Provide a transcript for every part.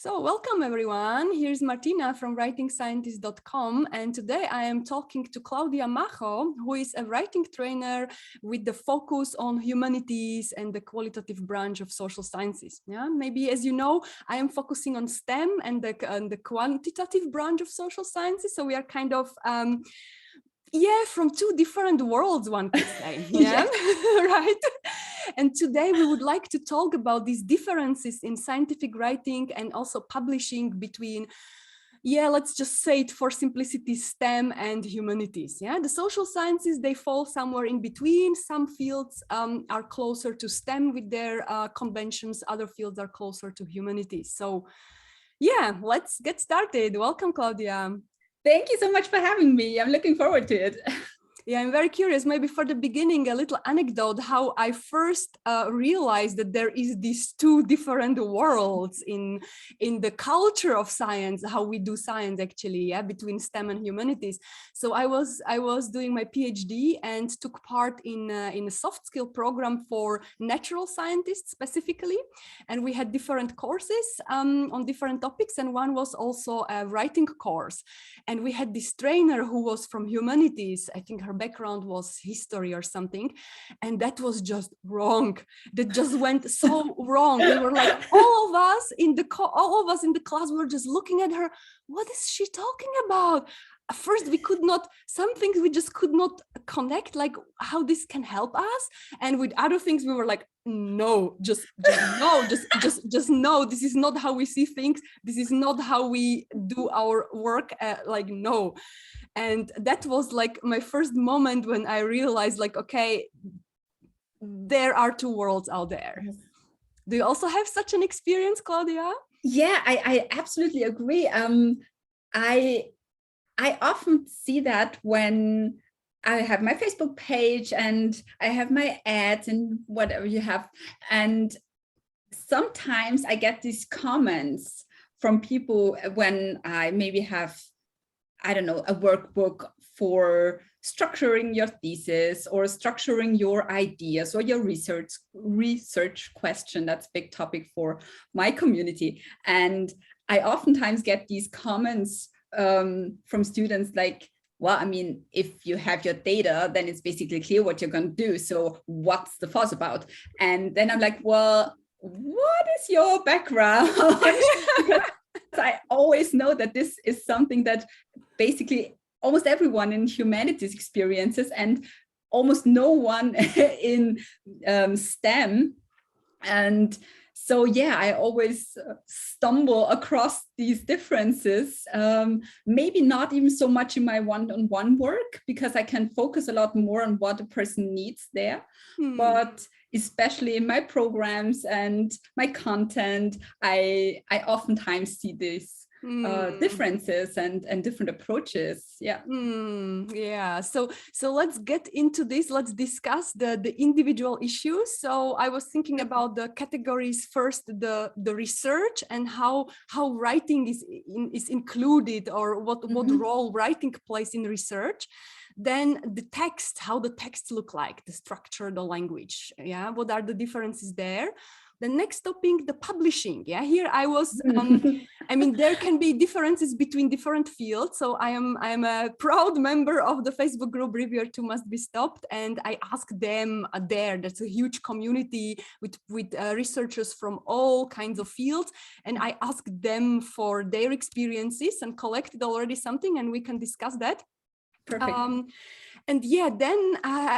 So welcome everyone, here's Martina from writingscientist.com, and today I am talking to Claudia Macho, who is a writing trainer with the focus on humanities and the qualitative branch of social sciences. Yeah, maybe as you know, I am focusing on STEM and the quantitative branch of social sciences, so we are kind of from two different worlds, one could say. Yeah, right. And today we would like to talk about these differences in scientific writing and also publishing between, let's just say it for simplicity, STEM and humanities. Yeah, the social sciences, they fall somewhere in between. Some fields are closer to STEM with their conventions, other fields are closer to humanities. So yeah, let's get started. Welcome, Claudia. Thank you so much for having me. I'm looking forward to it. Yeah, I'm very curious, maybe for the beginning, a little anecdote, how I first realized that there is these two different worlds in the culture of science, how we do science actually, between STEM and humanities. So I was doing my PhD and took part in a soft skill program for natural scientists specifically. And we had different courses on different topics. And one was also a writing course. And we had this trainer who was from humanities. I think her background was history or something, and that was just wrong. That just went so wrong. We were like, all of us in the class were just looking at her. What is she talking about? At first, we could not. Some things we just could not connect, like how this can help us. And with other things, we were like, no, just no, just no. This is not how we see things. This is not how we do our work. Like no. And that was like my first moment when I realized, like, okay, there are two worlds out there. Do you also have such an experience, Claudia? Yeah, I absolutely agree. I often see that when I have my Facebook page and I have my ads and whatever you have. And sometimes I get these comments from people when I maybe have, I don't know, a workbook for structuring your thesis or structuring your ideas or your research question. That's a big topic for my community. And I oftentimes get these comments from students like, well, I mean, if you have your data, then it's basically clear what you're going to do. So what's the fuss about? And then I'm like, well, what is your background? Because I always know that this is something that basically almost everyone in humanities experiences and almost no one in STEM. And so, yeah, I always stumble across these differences, maybe not even so much in my one-on-one work, because I can focus a lot more on what a person needs there. But especially in my programs and my content, I oftentimes see these differences and different approaches. So let's get into this. Let's discuss the individual issues. So I was thinking about the categories first, the research and how writing is included, or what role writing plays in research. Then the text, how the texts look like, the structure, the language. Yeah, what are the differences there? The next topic, the publishing. Yeah, here I was, I mean, there can be differences between different fields. So I am a proud member of the Facebook group Reviewer 2 Must Be Stopped. And I asked them there, that's a huge community with researchers from all kinds of fields. And I asked them for their experiences and collected already something, and we can discuss that. Perfect. And yeah, then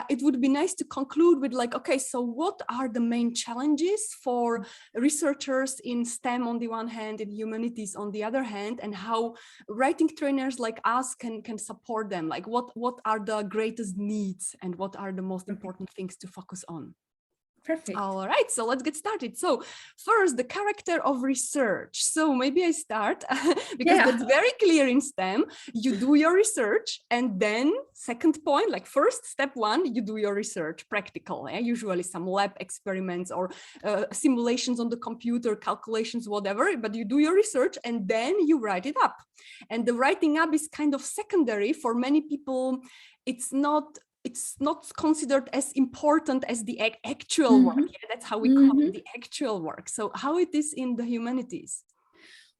it would be nice to conclude with like, okay, so what are the main challenges for researchers in STEM on the one hand, in humanities on the other hand, and how writing trainers like us can support them? Like what are the greatest needs and what are the most important things to focus on? Perfect. All right, so let's get started. So first, the character of research. So maybe I start because that's very clear in STEM. You do your research, and then second point, like first, step one, you do your research, practical, usually some lab experiments or simulations on the computer, calculations, whatever, but you do your research and then you write it up. And the writing up is kind of secondary for many people. It's not considered as important as the actual work. Yeah, that's how we call it, the actual work. So how it is in the humanities?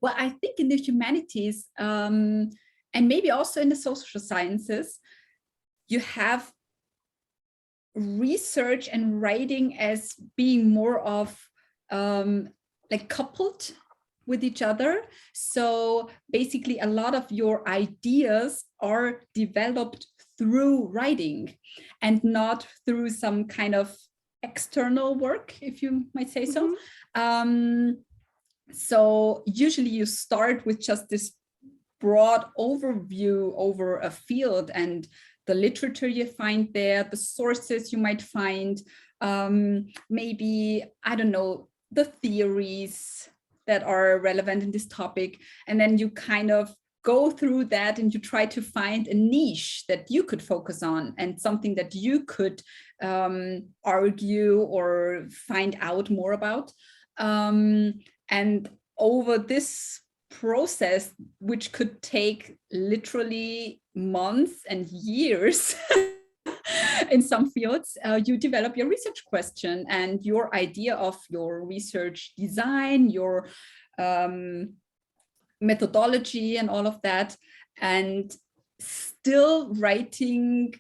Well, I think in the humanities, and maybe also in the social sciences, you have research and writing as being more of like coupled with each other. So basically a lot of your ideas are developed through writing and not through some kind of external work, if you might say so. So usually you start with just this broad overview over a field and the literature you find there, the sources you might find, maybe, I don't know, the theories that are relevant in this topic. And then you kind of go through that and you try to find a niche that you could focus on and something that you could argue or find out more about. And over this process, which could take literally months and years in some fields, you develop your research question and your idea of your research design, your methodology and all of that. And still reading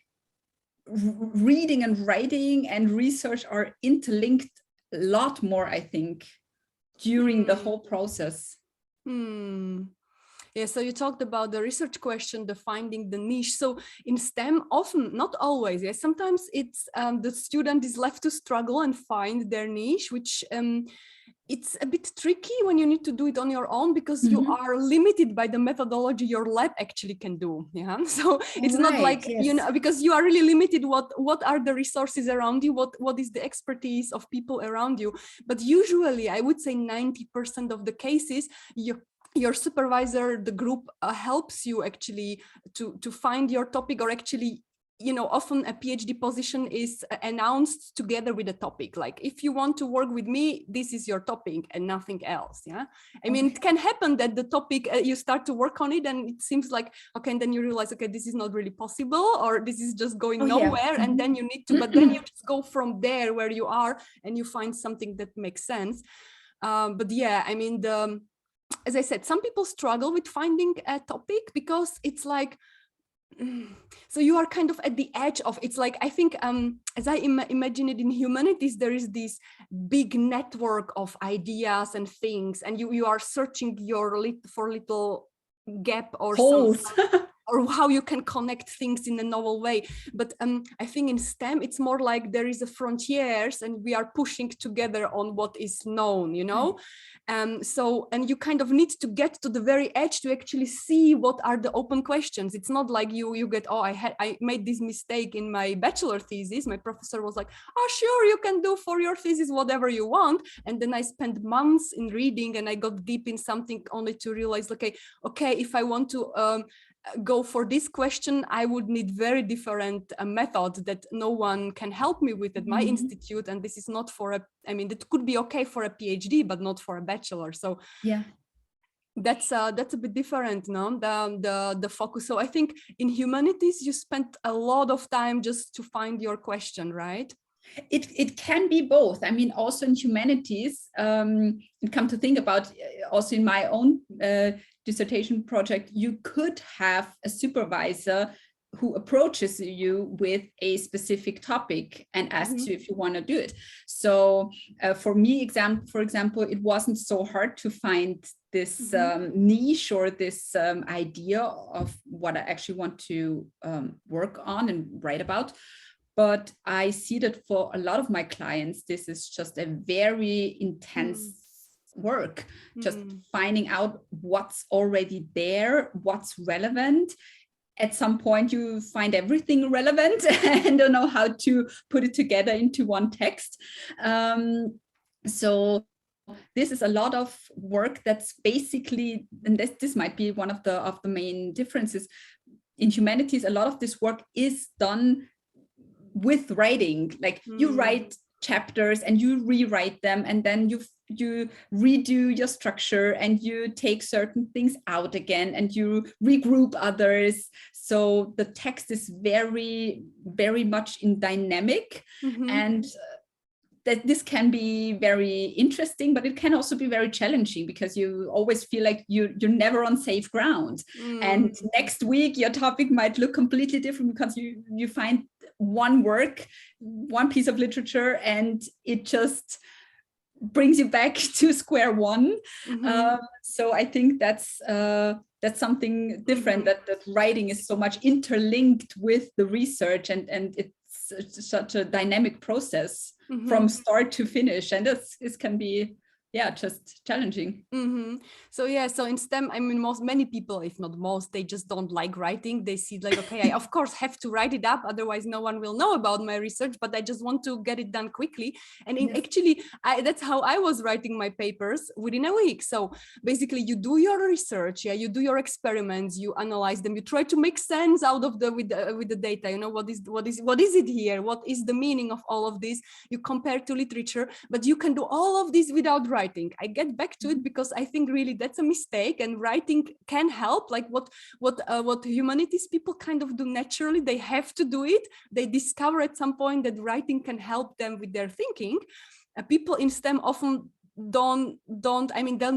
and writing and research are interlinked a lot more, I think, during the whole process. Yeah, so you talked about the research question, the finding the niche. So in STEM, often, not always, yes, sometimes it's the student is left to struggle and find their niche, which it's a bit tricky when you need to do it on your own because you are limited by the methodology your lab actually can do. Yeah, so it's not like, you know, because you are really limited. What are the resources around you? What is the expertise of people around you? But usually, I would say 90% of the cases, your supervisor, the group helps you actually to find your topic, or actually, you know, often a PhD position is announced together with a topic. Like, if you want to work with me, this is your topic and nothing else. Yeah, I mean, it can happen that the topic you start to work on it and it seems like, okay, and then you realize, okay, this is not really possible, or this is just going nowhere. And then you need to, but then you just go from there where you are and you find something that makes sense. But yeah, I mean, as I said, some people struggle with finding a topic because it's like, so you are kind of at the edge of, it's like, I think, as I imagine it in humanities, there is this big network of ideas and things, and you are searching for little gap or holes. or how you can connect things in a novel way. But I think in STEM, it's more like there is a frontiers and we are pushing together on what is known, you know? So, and you kind of need to get to the very edge to actually see what are the open questions. It's not like you get, oh, I made this mistake in my bachelor thesis. My professor was like, oh, sure, you can do for your thesis whatever you want. And then I spent months in reading and I got deep in something only to realize, okay, if I want to go for this question, I would need very different method that no one can help me with at my institute. And this is not for I mean, it could be okay for a PhD, but not for a bachelor. So yeah, that's a bit different, no? The focus. So I think in humanities, you spent a lot of time just to find your question, right? It can be both. I mean, also in humanities, and come to think about, also in my own dissertation project, you could have a supervisor who approaches you with a specific topic and asks you if you want to do it. So for me, for example, it wasn't so hard to find this niche or this idea of what I actually want to work on and write about. But I see that for a lot of my clients, this is just a very intense work, just finding out what's already there, what's relevant. At some point, you find everything relevant and don't know how to put it together into one text. So this is a lot of work that's basically, and this might be one of the main differences. In humanities, a lot of this work is done with writing. Like you write chapters and you rewrite them, and then you redo your structure and you take certain things out again and you regroup others. So the text is very, very much in dynamic. And that this can be very interesting, but it can also be very challenging because you always feel like you're never on safe ground. And next week your topic might look completely different because you find one piece of literature, and it just brings you back to square one. So I think that's something different, that writing is so much interlinked with the research, and it's such a dynamic process from start to finish, and this can be just challenging. So in STEM, I mean, many people, if not most, they just don't like writing. They see like, okay, I of course have to write it up, otherwise no one will know about my research, but I just want to get it done quickly. And actually, that's how I was writing my papers within a week. So basically you do your research, you do your experiments, you analyze them, you try to make sense out of with the data, you know, what is it here? What is the meaning of all of this? You compare to literature, but you can do all of this without writing. I get back to it because I think really that's a mistake, and writing can help. Like what humanities people kind of do naturally, they have to do it. They discover at some point that writing can help them with their thinking. People in STEM often don't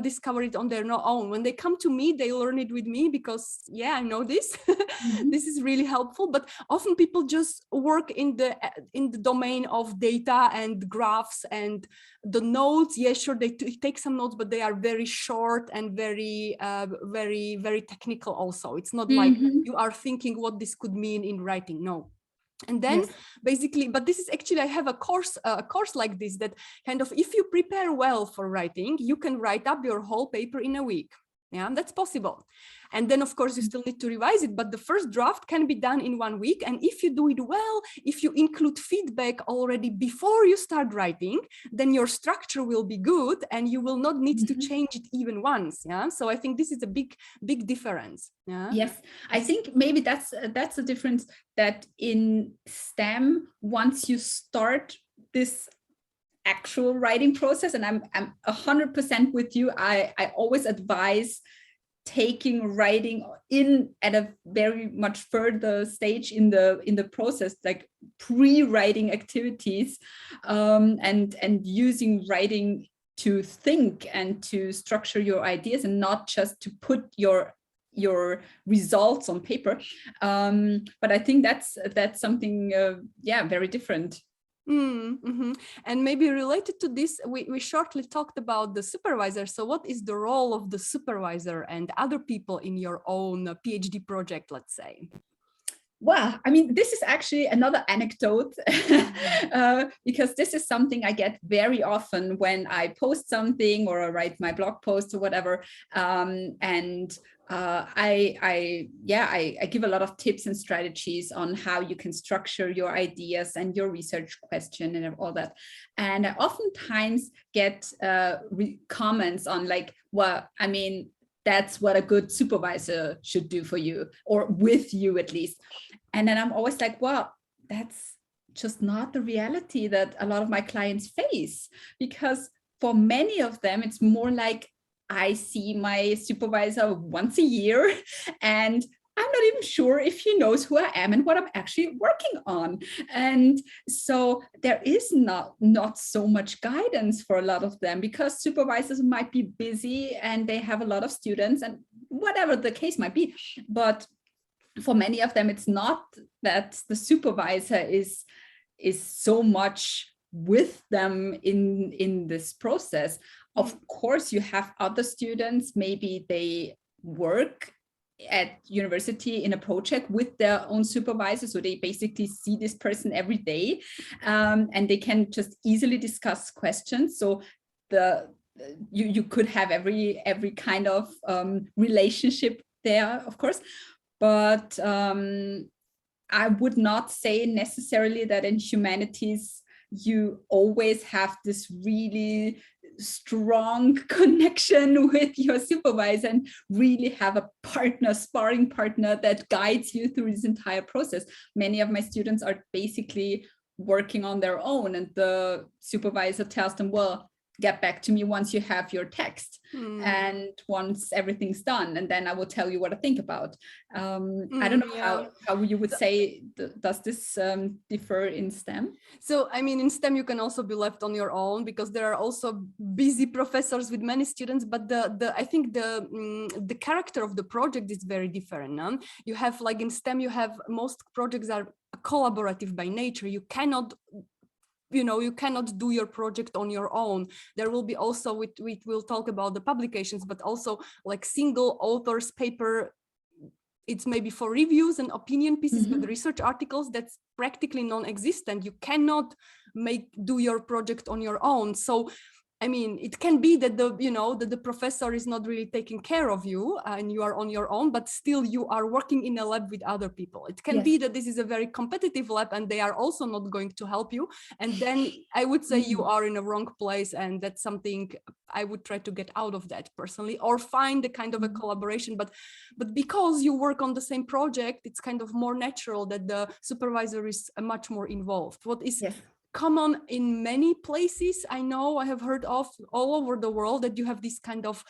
discover it on their own. When they come to me, they learn it with me because I know this. This is really helpful. But often people just work in the domain of data and graphs and the notes. Sure, they take some notes, but they are very short and very very technical also. It's not like you are thinking what this could mean in writing. No. And then basically, but this is actually, I have a course like this, that kind of, if you prepare well for writing, you can write up your whole paper in a week. Yeah, that's possible. And then of course you still need to revise it, but the first draft can be done in 1 week. And if you do it well, if you include feedback already before you start writing, then your structure will be good and you will not need to change it even once. Yeah, so I think this is a big difference. Yeah. Yes, I think maybe that's the difference, that in STEM, once you start this actual writing process, and I'm 100% with you, I always advise taking writing in at a very much further stage in the process, like pre-writing activities, and using writing to think and to structure your ideas, and not just to put your results on paper. But I think that's something very different. And maybe related to this, we shortly talked about the supervisor. So what is the role of the supervisor and other people in your own PhD project, let's say? Well, I mean, this is actually another anecdote, because this is something I get very often when I post something or I write my blog post or whatever. I give a lot of tips and strategies on how you can structure your ideas and your research question and all that. And I oftentimes get comments on like, well, I mean, that's what a good supervisor should do for you, or with you at least. And then I'm always like, well, that's just not the reality that a lot of my clients face, because for many of them, it's more like, I see my supervisor once a year and I'm not even sure if he knows who I am and what I'm actually working on. And so there is not so much guidance for a lot of them, because supervisors might be busy and they have a lot of students and whatever the case might be. But for many of them, it's not that the supervisor is so much with them in this process. Of course, you have other students, maybe they work at university in a project with their own supervisor, so they basically see this person every day, and they can just easily discuss questions. So you could have every kind of relationship there, of course, but I would not say necessarily that in humanities you always have this really strong connection with your supervisor and really have a sparring partner that guides you through this entire process. Many of my students are basically working on their own, and the supervisor tells them, well, get back to me once you have your text and once everything's done, and then I will tell you what I think about. I don't know how you would say, does this differ in STEM? So, I mean, in STEM, you can also be left on your own because there are also busy professors with many students, but I think the character of the project is very different. No? You have, like in STEM, you have, most projects are collaborative by nature. You cannot do your project on your own. There will be also, we will talk about the publications, but also like single authors paper. It's maybe for reviews and opinion pieces, but research articles, that's practically non-existent. You cannot do your project on your own. So, I mean, it can be that the professor is not really taking care of you and you are on your own, but still you are working in a lab with other people. It can be that this is a very competitive lab and they are also not going to help you. And then I would say you are in a wrong place, and that's something I would try to get out of that personally, or find a kind of a collaboration. But because you work on the same project, it's kind of more natural that the supervisor is much more involved. What is common in many places, I have heard of all over the world, that you have these kind of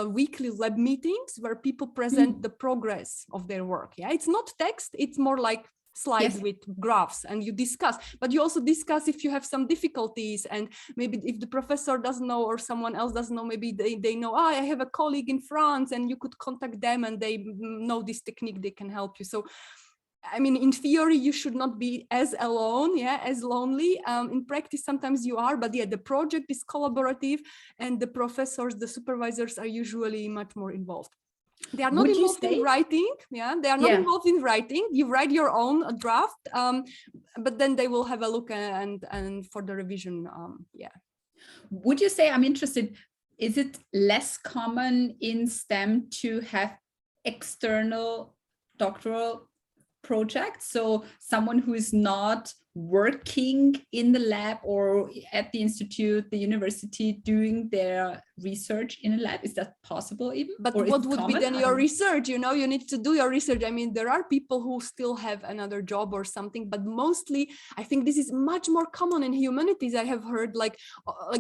weekly lab meetings where people present the progress of their work. Yeah, it's not text, it's more like slides with graphs, and you discuss, but you also discuss if you have some difficulties, and maybe if the professor doesn't know or someone else doesn't know, maybe they know, I have a colleague in France and you could contact them and they know this technique, they can help you. So I mean, in theory, you should not be as alone, as lonely. In practice, sometimes you are, but the project is collaborative, and the professors, the supervisors are usually much more involved. They are not involved in writing. They are not involved in writing. You write your own draft, but then they will have a look and for the revision. Would you say, I'm interested, is it less common in STEM to have external doctoral projects? So someone who is not working in the lab or at the institute, the university, doing their research in a lab, is that possible even? But what would be then your research? You need to do your research. I mean, there are people who still have another job or something, but mostly I think this is much more common in humanities. I have heard like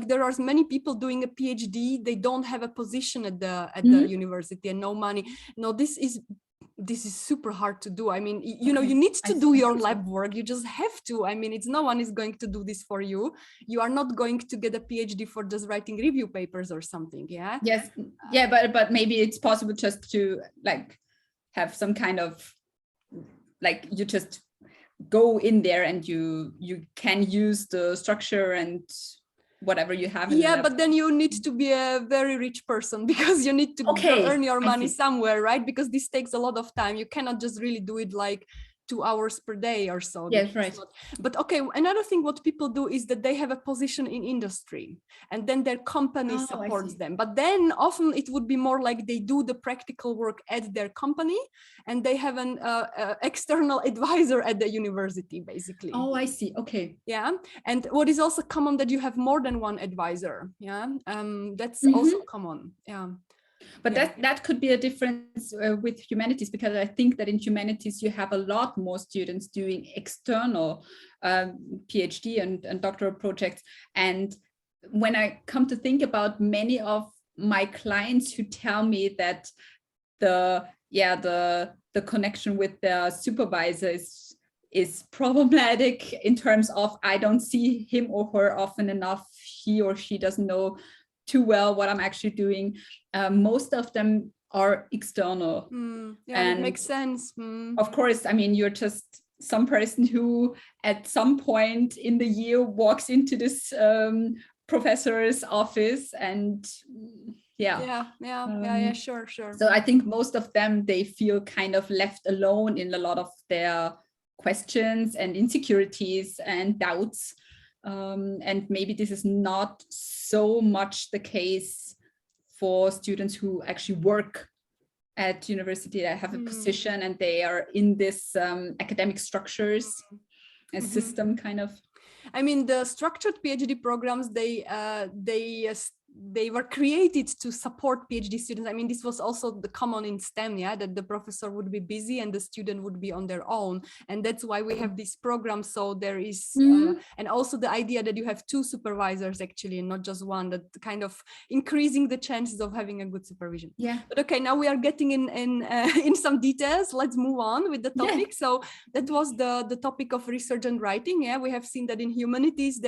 there are many people doing a PhD, they don't have a position at the university and no money. No, this is super hard to do. I mean, you need to do your lab work. You just have to. I mean, no one is going to do this for you. You are not going to get a PhD for just writing review papers or something. Yeah. Yes. Yeah. But maybe it's possible just to like have some kind of like, you just go in there and you can use the structure and whatever you have. But then you need to be a very rich person, because you need to earn your money somewhere, right? Because this takes a lot of time. You cannot just really do it like 2 hours per day or so. Yes, right. But okay, another thing what people do is that they have a position in industry and then their company supports them. But then often it would be more like they do the practical work at their company and they have an external advisor at the university, basically. Oh, I see. Okay. Yeah. And what is also common that you have more than one advisor. Yeah. That's also common. Yeah. But that could be a difference with humanities, because I think that in humanities you have a lot more students doing external PhD and doctoral projects. And when I come to think about many of my clients who tell me that the connection with the supervisor is problematic in terms of I don't see him or her often enough, he or she doesn't know too well what I'm actually doing. Most of them are external. And it makes sense. Of course, I mean, you're just some person who at some point in the year walks into this professor's office and sure. So I think most of them, they feel kind of left alone in a lot of their questions and insecurities and doubts. And maybe this is not so much the case for students who actually work at university, that have a position and they are in this academic structures and system kind of. I mean, the structured PhD programs, they they were created to support PhD students. I mean, this was also the common in STEM, yeah, that the professor would be busy and the student would be on their own. And that's why we have this program. So there is, and also the idea that you have two supervisors actually, and not just one, that kind of increasing the chances of having a good supervision. Yeah. But okay, now we are getting in some details. Let's move on with the topic. Yeah. So that was the topic of research and writing. Yeah, we have seen that in humanities,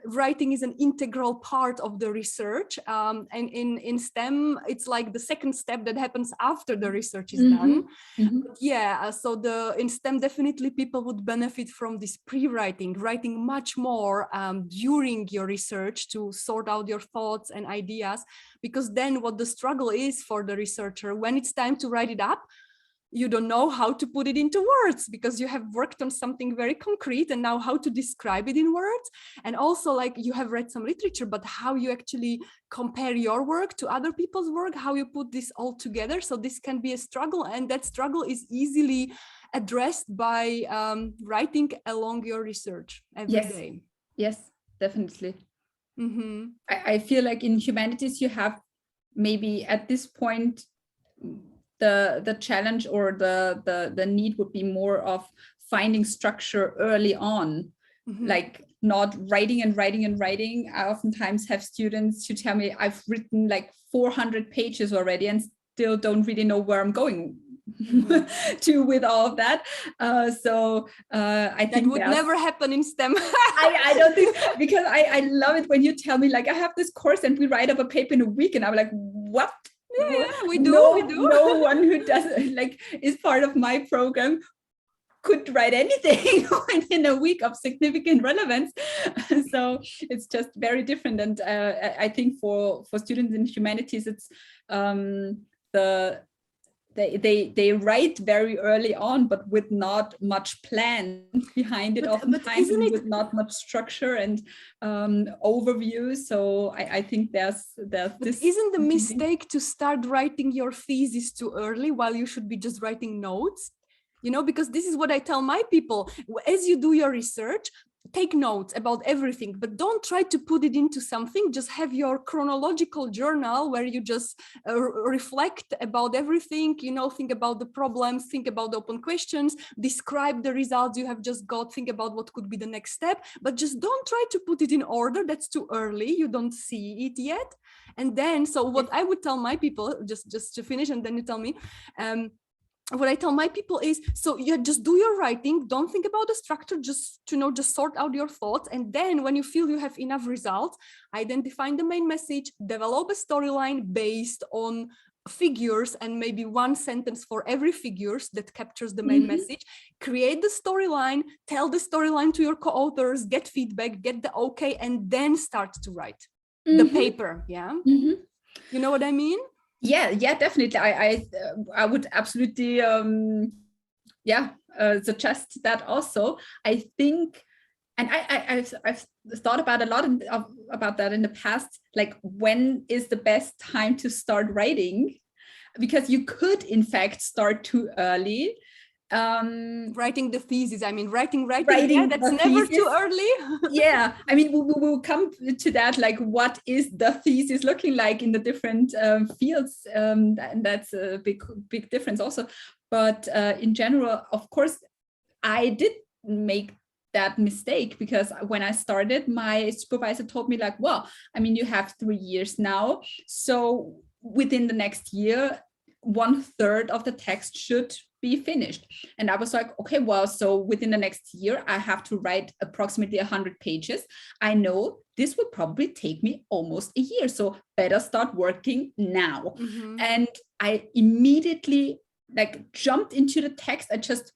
writing is an integral part of the research. And in STEM, it's like the second step that happens after the research is done. But yeah, so in STEM, definitely people would benefit from this pre-writing, writing much more during your research to sort out your thoughts and ideas, because then what the struggle is for the researcher, when it's time to write it up, you don't know how to put it into words because you have worked on something very concrete, and now how to describe it in words. And also, like, you have read some literature, but how you actually compare your work to other people's work, how you put this all together. So this can be a struggle, and that struggle is easily addressed by writing along your research every day. Yes, definitely. I feel like in humanities you have maybe at this point the challenge or the need would be more of finding structure early on, like not writing and writing and writing. I oftentimes have students who tell me I've written like 400 pages already and still don't really know where I'm going to with all of that. So I think that would never happen in STEM. I don't think, because I love it when you tell me like I have this course and we write up a paper in a week, and I'm like, what? Yeah, we do. No one who does like is part of my program could write anything within a week of significant relevance. So it's just very different. And I think for students in humanities, it's they write very early on, but with not much plan behind it, oftentimes with not much structure and overview. So I think there's this. Isn't the mistake to start writing your thesis too early while you should be just writing notes? You know, because this is what I tell my people. As you do your research, take notes about everything, but don't try to put it into something. Just have your chronological journal where you just reflect about everything, you know, think about the problems, think about the open questions, describe the results you have just got, think about what could be the next step, but just don't try to put it in order. That's too early. You don't see it yet. And then, so what I would tell my people, just to finish, and then you tell me, what I tell my people is, so you just do your writing, don't think about the structure, just sort out your thoughts. And then when you feel you have enough results, identify the main message, develop a storyline based on figures and maybe one sentence for every figures that captures the main message, create the storyline, tell the storyline to your co-authors, get feedback, get the okay, and then start to write the paper. Yeah. You know what I mean? Yeah, definitely. I would absolutely suggest that also. I think, and I've thought about a lot about that in the past, like when is the best time to start writing? Because you could in fact start too early. Writing the thesis, I mean, writing yeah, that's never too early. Yeah, I mean, we will come to that, like what is the thesis looking like in the different fields, and that's a big difference also. But in general, of course, I did make that mistake, because when I started, my supervisor told me like, well, I mean, you have 3 years now, so within the next year 1/3 of the text should be finished. And I was like, okay, well, so within the next year, I have to write approximately 100 pages. I know this will probably take me almost a year, so better start working now. And I immediately like jumped into the text. I just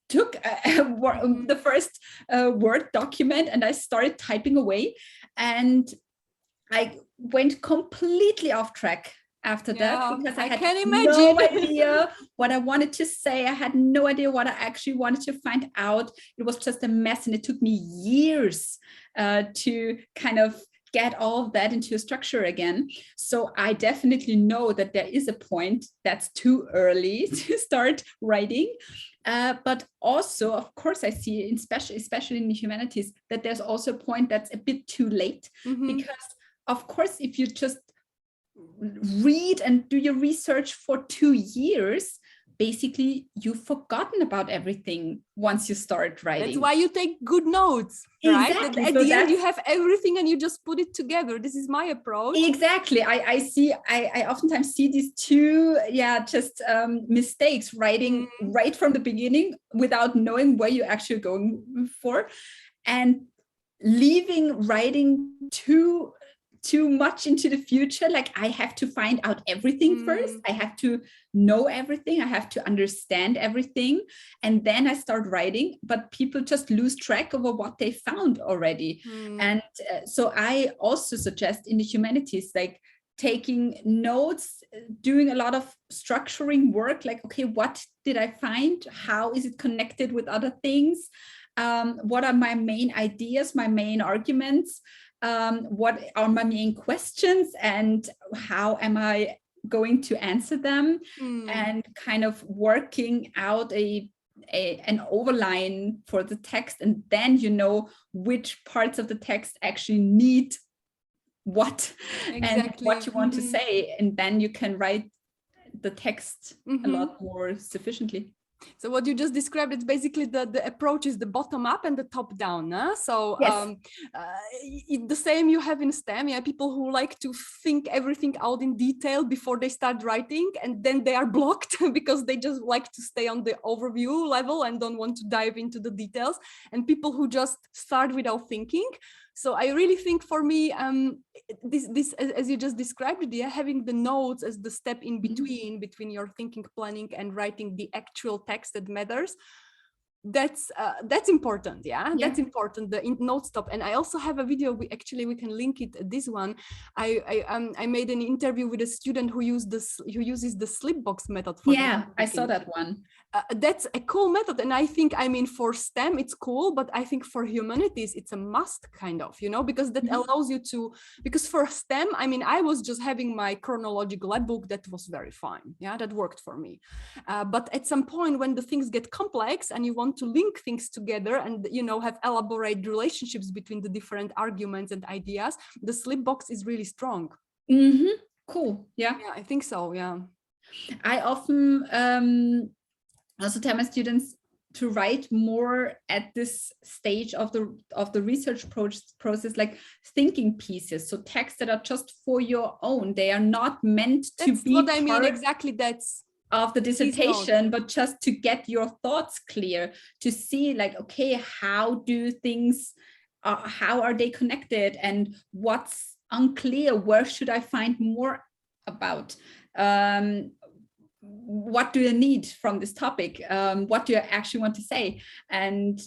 took the first Word document and I started typing away, and I went completely off track after that, because I had no idea what I wanted to say. I had no idea what I actually wanted to find out. It was just a mess, and it took me years to kind of get all of that into a structure again. So I definitely know that there is a point that's too early to start writing. But also, of course, I see, especially in the humanities, that there's also a point that's a bit too late, because of course, if you just read and do your research for 2 years, basically you've forgotten about everything once you start writing. That's why you take good notes, right? Exactly. At the end you have everything and you just put it together. This is my approach. Exactly. I oftentimes see these two mistakes, writing right from the beginning without knowing where you're actually going for, and leaving writing too much into the future. Like, I have to find out everything first. I have to know everything. I have to understand everything. And then I start writing, but people just lose track of what they found already. And so I also suggest in the humanities, like taking notes, doing a lot of structuring work, like, okay, what did I find? How is it connected with other things? What are my main ideas, my main arguments? What are my main questions, and how am I going to answer them? And kind of working out an overline for the text, and then you know which parts of the text actually need what and what you want to say, and then you can write the text a lot more sufficiently. So what you just described, it's basically the approach is the bottom up and the top down. Huh? So yes. The same you have in STEM. Yeah, people who like to think everything out in detail before they start writing, and then they are blocked because they just like to stay on the overview level and don't want to dive into the details. And people who just start without thinking. So I really think for me, this as you just described it, yeah, having the notes as the step in between your thinking, planning, and writing the actual text that matters. That's important. Yeah, that's important. The note stop. And I also have a video. We can link it. This one, I made an interview with a student who uses the slip box method. I saw that one. That's a cool method, and I think, I mean, for STEM it's cool, but I think for humanities it's a must, kind of, you know, because that allows you to, because for STEM, I mean, I was just having my chronological lab book that was very fine, yeah, that worked for me, but at some point when the things get complex and you want to link things together and, you know, have elaborate relationships between the different arguments and ideas, the slip box is really strong. Cool. Yeah, I think so. Yeah, I often also tell my students to write more at this stage of the research process, like thinking pieces, so texts that are just for your own. They are not meant to be what I mean. Exactly, that's of the dissertation, but just to get your thoughts clear, to see, like, okay, how do things, how are they connected, and what's unclear, where should I find more about, what do you need from this topic, what do you actually want to say? And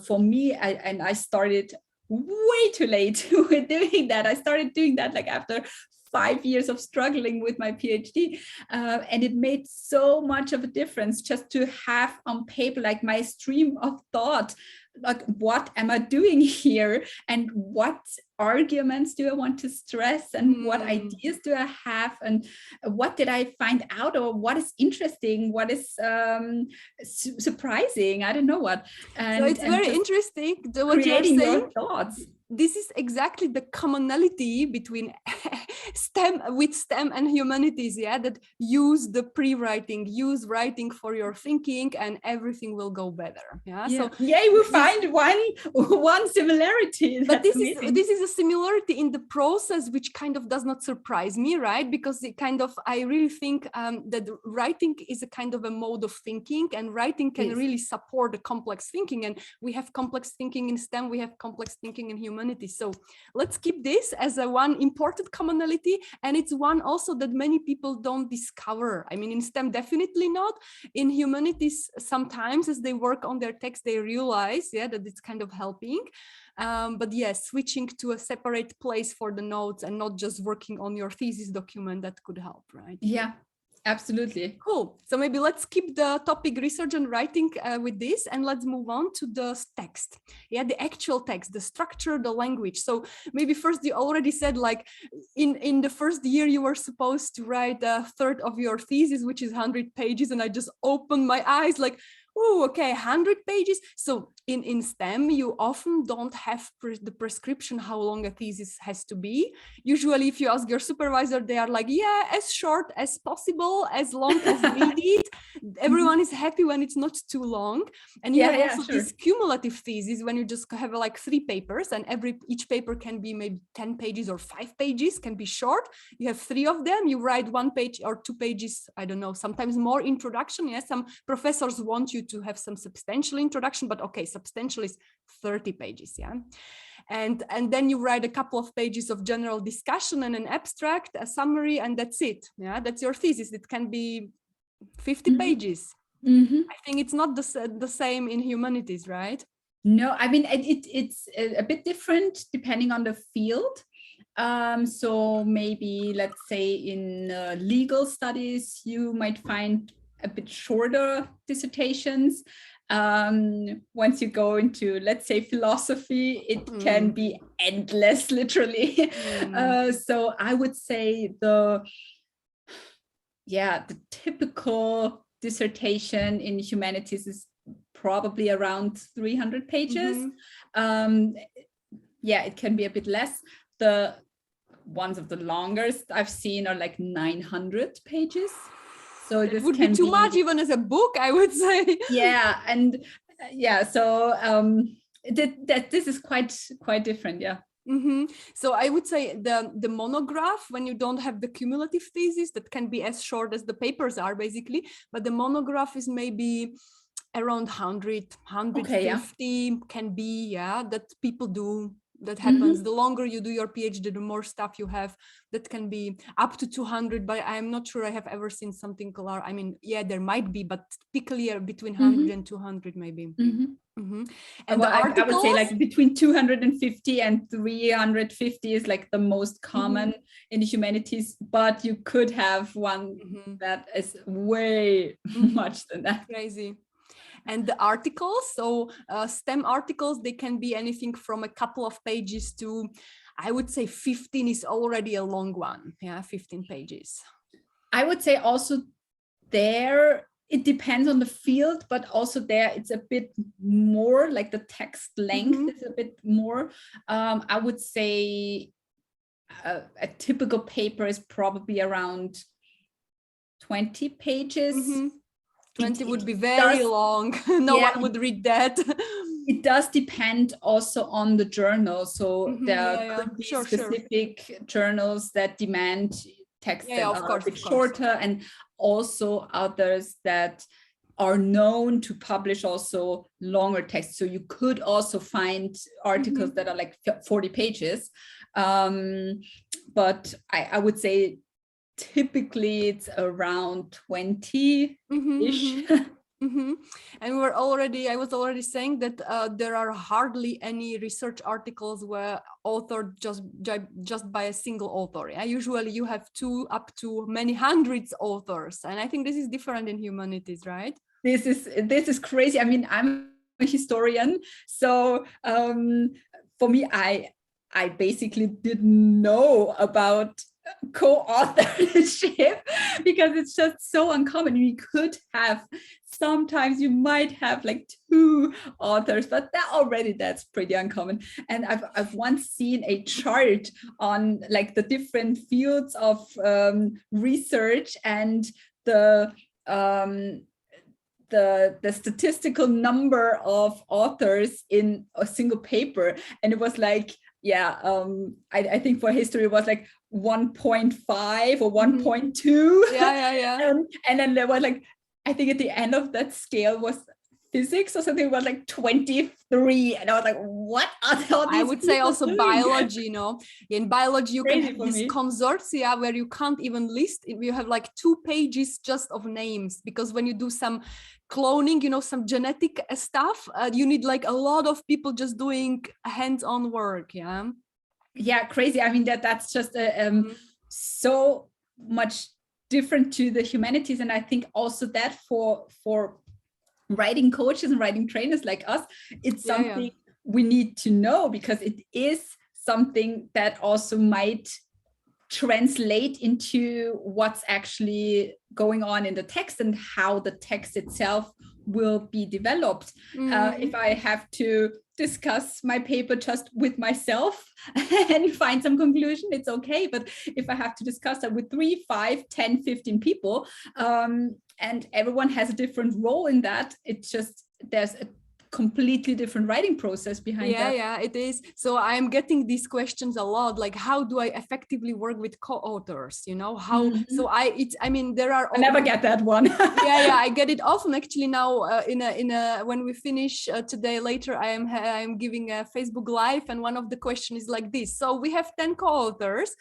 for me, I started way too late with doing that. I started doing that like after 5 years of struggling with my PhD, and it made so much of a difference just to have on paper like my stream of thought, like, what am I doing here, and what arguments do I want to stress, and what ideas do I have, and what did I find out, or what is interesting, what is surprising, I don't know what. So it's very interesting what you're saying. Your thoughts. This is exactly the commonality between STEM and humanities, yeah, that use the pre-writing, use writing for your thinking, and everything will go better. Yeah. So we find one similarity. But this is a similarity in the process, which kind of does not surprise me, right? Because it kind of, I really think that writing is a kind of a mode of thinking, and writing can really support the complex thinking. And we have complex thinking in STEM, we have complex thinking in humanities. So let's keep this as a one important commonality, and it's one also that many people don't discover. I mean, in STEM definitely not. In humanities, sometimes as they work on their text, they realize, yeah, that it's kind of helping. But yes, switching to a separate place for the notes and not just working on your thesis document, that could help, right? Yeah. Absolutely. Cool. So maybe let's keep the topic research and writing with this, and let's move on to the text. Yeah, the actual text, the structure, the language. So maybe first, you already said, like, in the first year you were supposed to write a third of your thesis, which is 100 pages, and I just opened my eyes like, Oh, okay, 100 pages. So in STEM, you often don't have the prescription how long a thesis has to be. Usually, if you ask your supervisor, they are like, yeah, as short as possible, as long as needed. Everyone is happy when it's not too long. And you have also this cumulative thesis when you just have like 3 papers, and each paper can be maybe 10 pages or 5 pages, can be short. You have 3 of them, you write 1 page or 2 pages, I don't know, sometimes more introduction. Yes, some professors want you to have some substantial introduction, but okay, substantial is 30 pages. Yeah. And then you write a couple of pages of general discussion and an abstract, a summary, and that's it. Yeah, that's your thesis. It can be 50 pages. I think it's not the same in humanities, right? No, I mean, it's a bit different depending on the field. So maybe, let's say, in legal studies, you might find a bit shorter dissertations. Once you go into, let's say, philosophy, it can be endless, literally. So I would say the typical dissertation in humanities is probably around 300 pages. It can be a bit less. The ones of the longest I've seen are like 900 pages. So it would be too much even as a book, I would say. Yeah, and so this is quite different. Yeah. So I would say the monograph, when you don't have the cumulative thesis, that can be as short as the papers are basically, but the monograph is maybe around 100, 150 can be, that people do. That happens. The longer you do your PhD, the more stuff you have. That can be up to 200, but I'm not sure I have ever seen something large. I mean, there might be, but typically between 100 and 200 maybe. And well, I would say like between 250 and 350 is like the most common in the humanities, but you could have one that is way much than that. Crazy. And the articles, so STEM articles, they can be anything from a couple of pages to, I would say 15 is already a long one. Yeah, 15 pages. I would say also there, it depends on the field, but also there it's a bit more, like the text length is a bit more. I would say a typical paper is probably around 20 pages. 20 would be very long. No one would read that. It does depend also on the journal. So there could be specific journals that demand text that are a bit shorter, and also others that are known to publish also longer text. So you could also find articles that are like 40 pages. But I would say typically it's around 20-ish. And I was already saying that there are hardly any research articles where authored just by a single author. Yeah? Usually you have 2 up to many hundreds authors, and I think this is different in humanities, right? This is crazy. I mean, I'm a historian, so for me, I basically didn't know about co-authorship because it's just so uncommon. Sometimes you might have like 2 authors, but that's pretty uncommon. And I've once seen a chart on like the different fields of research and the statistical number of authors in a single paper, and it was like I think for history it was like 1.5 or 1.2. And then there was like, I think at the end of that scale was physics or something, was like 23, and I was like, what are all these? I would say also biology, in biology you can have this consortia where you can't even list. You have like 2 pages just of names, because when you do some cloning, some genetic stuff, you need like a lot of people just doing hands-on work. Crazy. I mean, that's just so much different to the humanities. And I think also that for writing coaches and writing trainers like us, it's something we need to know, because it is something that also might translate into what's actually going on in the text and how the text itself will be developed. If I have to discuss my paper just with myself and find some conclusion, it's okay. But if I have to discuss that with 3, 5, 10, 15 people, and everyone has a different role in that, it's just, there's a completely different writing process behind that. Yeah, it is. So I'm getting these questions a lot, like how do I effectively work with co-authors, you know, how so I mean there are I never get that one. yeah, I get it often actually now. In a when we finish today later, I am giving a Facebook Live, and one of the questions is like this: so we have 10 co-authors,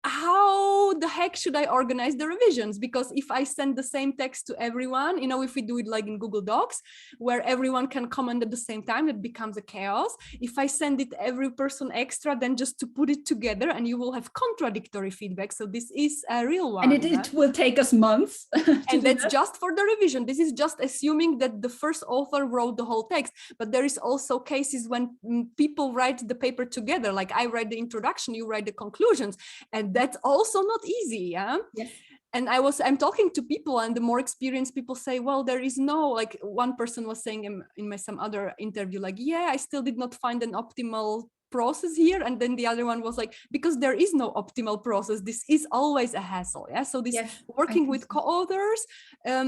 how the heck should I organize the revisions? Because if I send the same text to everyone, you know, if we do it like in Google Docs, where everyone can comment at the same time, it becomes a chaos. If I send it every person extra, then just to put it together, and you will have contradictory feedback. So this is a real one. And it will take us months. And that's just for the revision. This is just assuming that the first author wrote the whole text, but there is also cases when people write the paper together, like I write the introduction, you write the conclusions, and that's also not easy. Yeah. Yes. And I'm talking to people, and the more experienced people say, well, there is no, like one person was saying in some other interview, like, yeah, I still did not find an optimal process here. And then the other one was like, because there is no optimal process, this is always a hassle. Yeah. So this working with co-authors,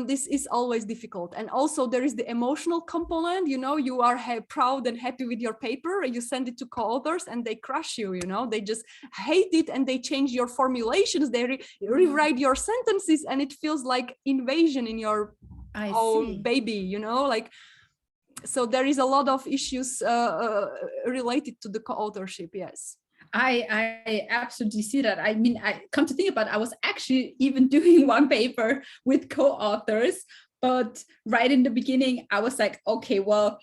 this is always difficult. And also there is the emotional component, you know, you are proud and happy with your paper, you send it to co-authors and they crush you, you know, they just hate it and they change your formulations, they rewrite your sentences, and it feels like invasion in your baby, you know, like. So there is a lot of issues related to the co-authorship. Yes, I absolutely see that. I mean, I come to think about it, I was actually even doing one paper with co-authors, but right in the beginning I was like, okay, well,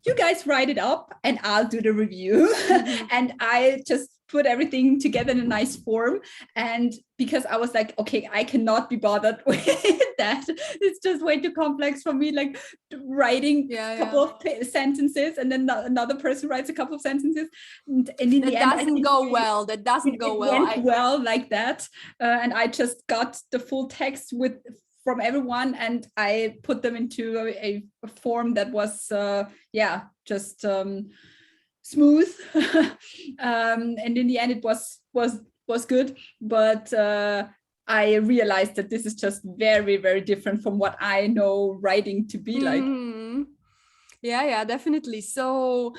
you guys write it up and I'll do the review. And I just put everything together in a nice form. And because I was like, okay, I cannot be bothered with that. It's just way too complex for me, like writing a couple of sentences and then another person writes a couple of sentences. And in the end, doesn't go well. That doesn't go well. It went well like that. And I just got the full text from everyone, and I put them into a form that was just smooth. And in the end it was good, but I realized that this is just very, very different from what I know writing to be like. Yeah, definitely. So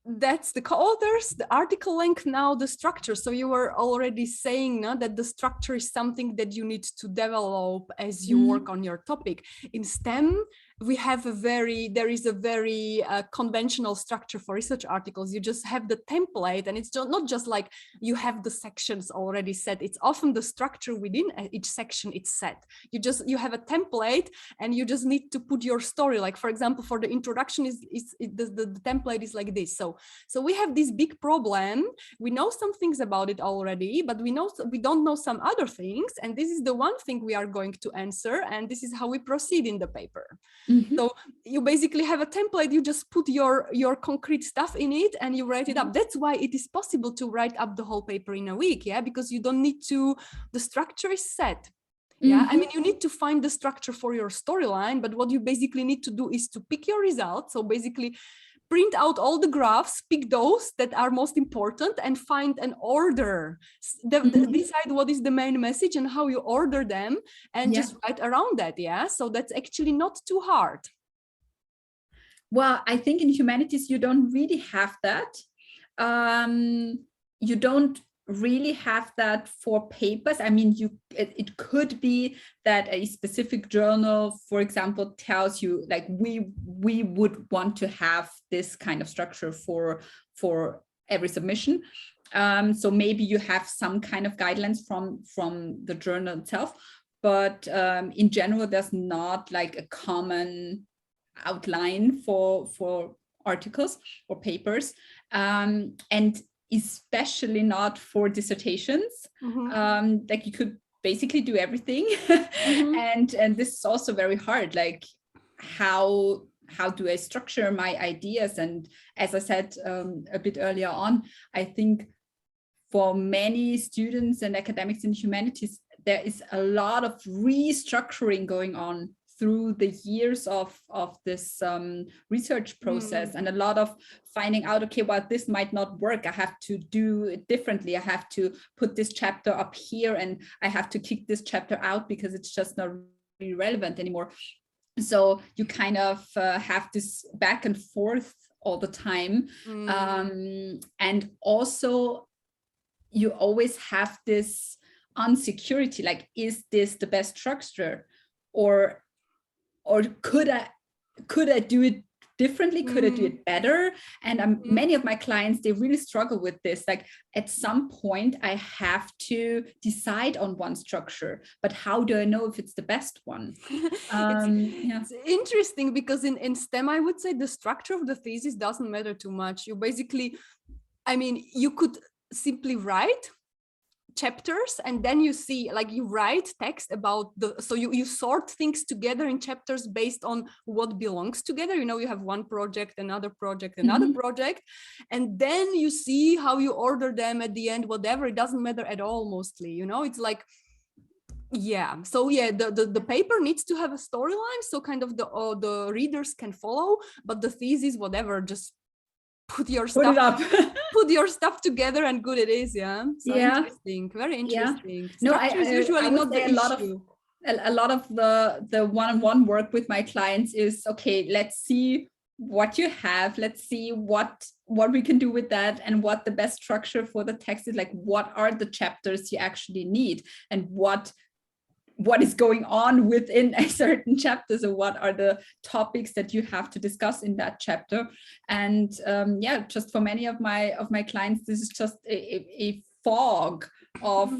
that's the co-authors, the article length, now the structure. So you were already saying that the structure is something that you need to develop as you work on your topic. In STEM, there is a very conventional structure for research articles. You just have the template, and it's not just like you have the sections already set. It's often the structure within each section it's set. You have a template, and you just need to put your story. Like, for example, for the introduction, the template is like this. So we have this big problem. We know some things about it already, but we don't know some other things, and this is the one thing we are going to answer, and this is how we proceed in the paper. So you basically have a template, you just put your concrete stuff in it and you write it up. That's why it is possible to write up the whole paper in a week, because you don't need to, the structure is set. I mean, you need to find the structure for your storyline, but what you basically need to do is to pick your results. So basically print out all the graphs, pick those that are most important, and find an order. Decide what is the main message and how you order them, and just write around that. So that's actually not too hard. Well, I think in humanities you don't really have that. You don't really have that for papers. I mean, it could be that a specific journal, for example, tells you like we would want to have this kind of structure for every submission. So maybe you have some kind of guidelines from the journal itself, but in general, there's not like a common outline for articles or papers, and especially not for dissertations. Like you could basically do everything. And this is also very hard, like how do I structure my ideas? And as I said a bit earlier on, I think for many students and academics in humanities, there is a lot of restructuring going on through the years of this research process, and a lot of finding out, okay, well, this might not work. I have to do it differently. I have to put this chapter up here, and I have to kick this chapter out because it's just not really relevant anymore. So you kind of have this back and forth all the time. And also you always have this insecurity, like, is this the best structure, or could I do it differently? Could I do it better? And many of my clients, they really struggle with this. Like, at some point I have to decide on one structure, but how do I know if it's the best one? It's interesting, because in STEM, I would say the structure of the thesis doesn't matter too much. You basically, I mean, you could simply write chapters, and then you see, like, you write text about so you sort things together in chapters based on what belongs together. You know, you have one project, another project, another project, and then you see how you order them at the end, whatever. It doesn't matter at all, mostly, you know. It's like, yeah, so yeah, the paper needs to have a storyline, so kind of the readers can follow, but the thesis, whatever, just put your stuff put your stuff together and good it is. Yeah, so interesting, very interesting. No, Structure is usually not the issue. A lot of the one-on-one work with my clients is, okay, let's see what you have, let's see what we can do with that, and what the best structure for the text is. Like, what are the chapters you actually need, and what is going on within a certain chapter, so what are the topics that you have to discuss in that chapter. And just for many of my clients, this is just a fog of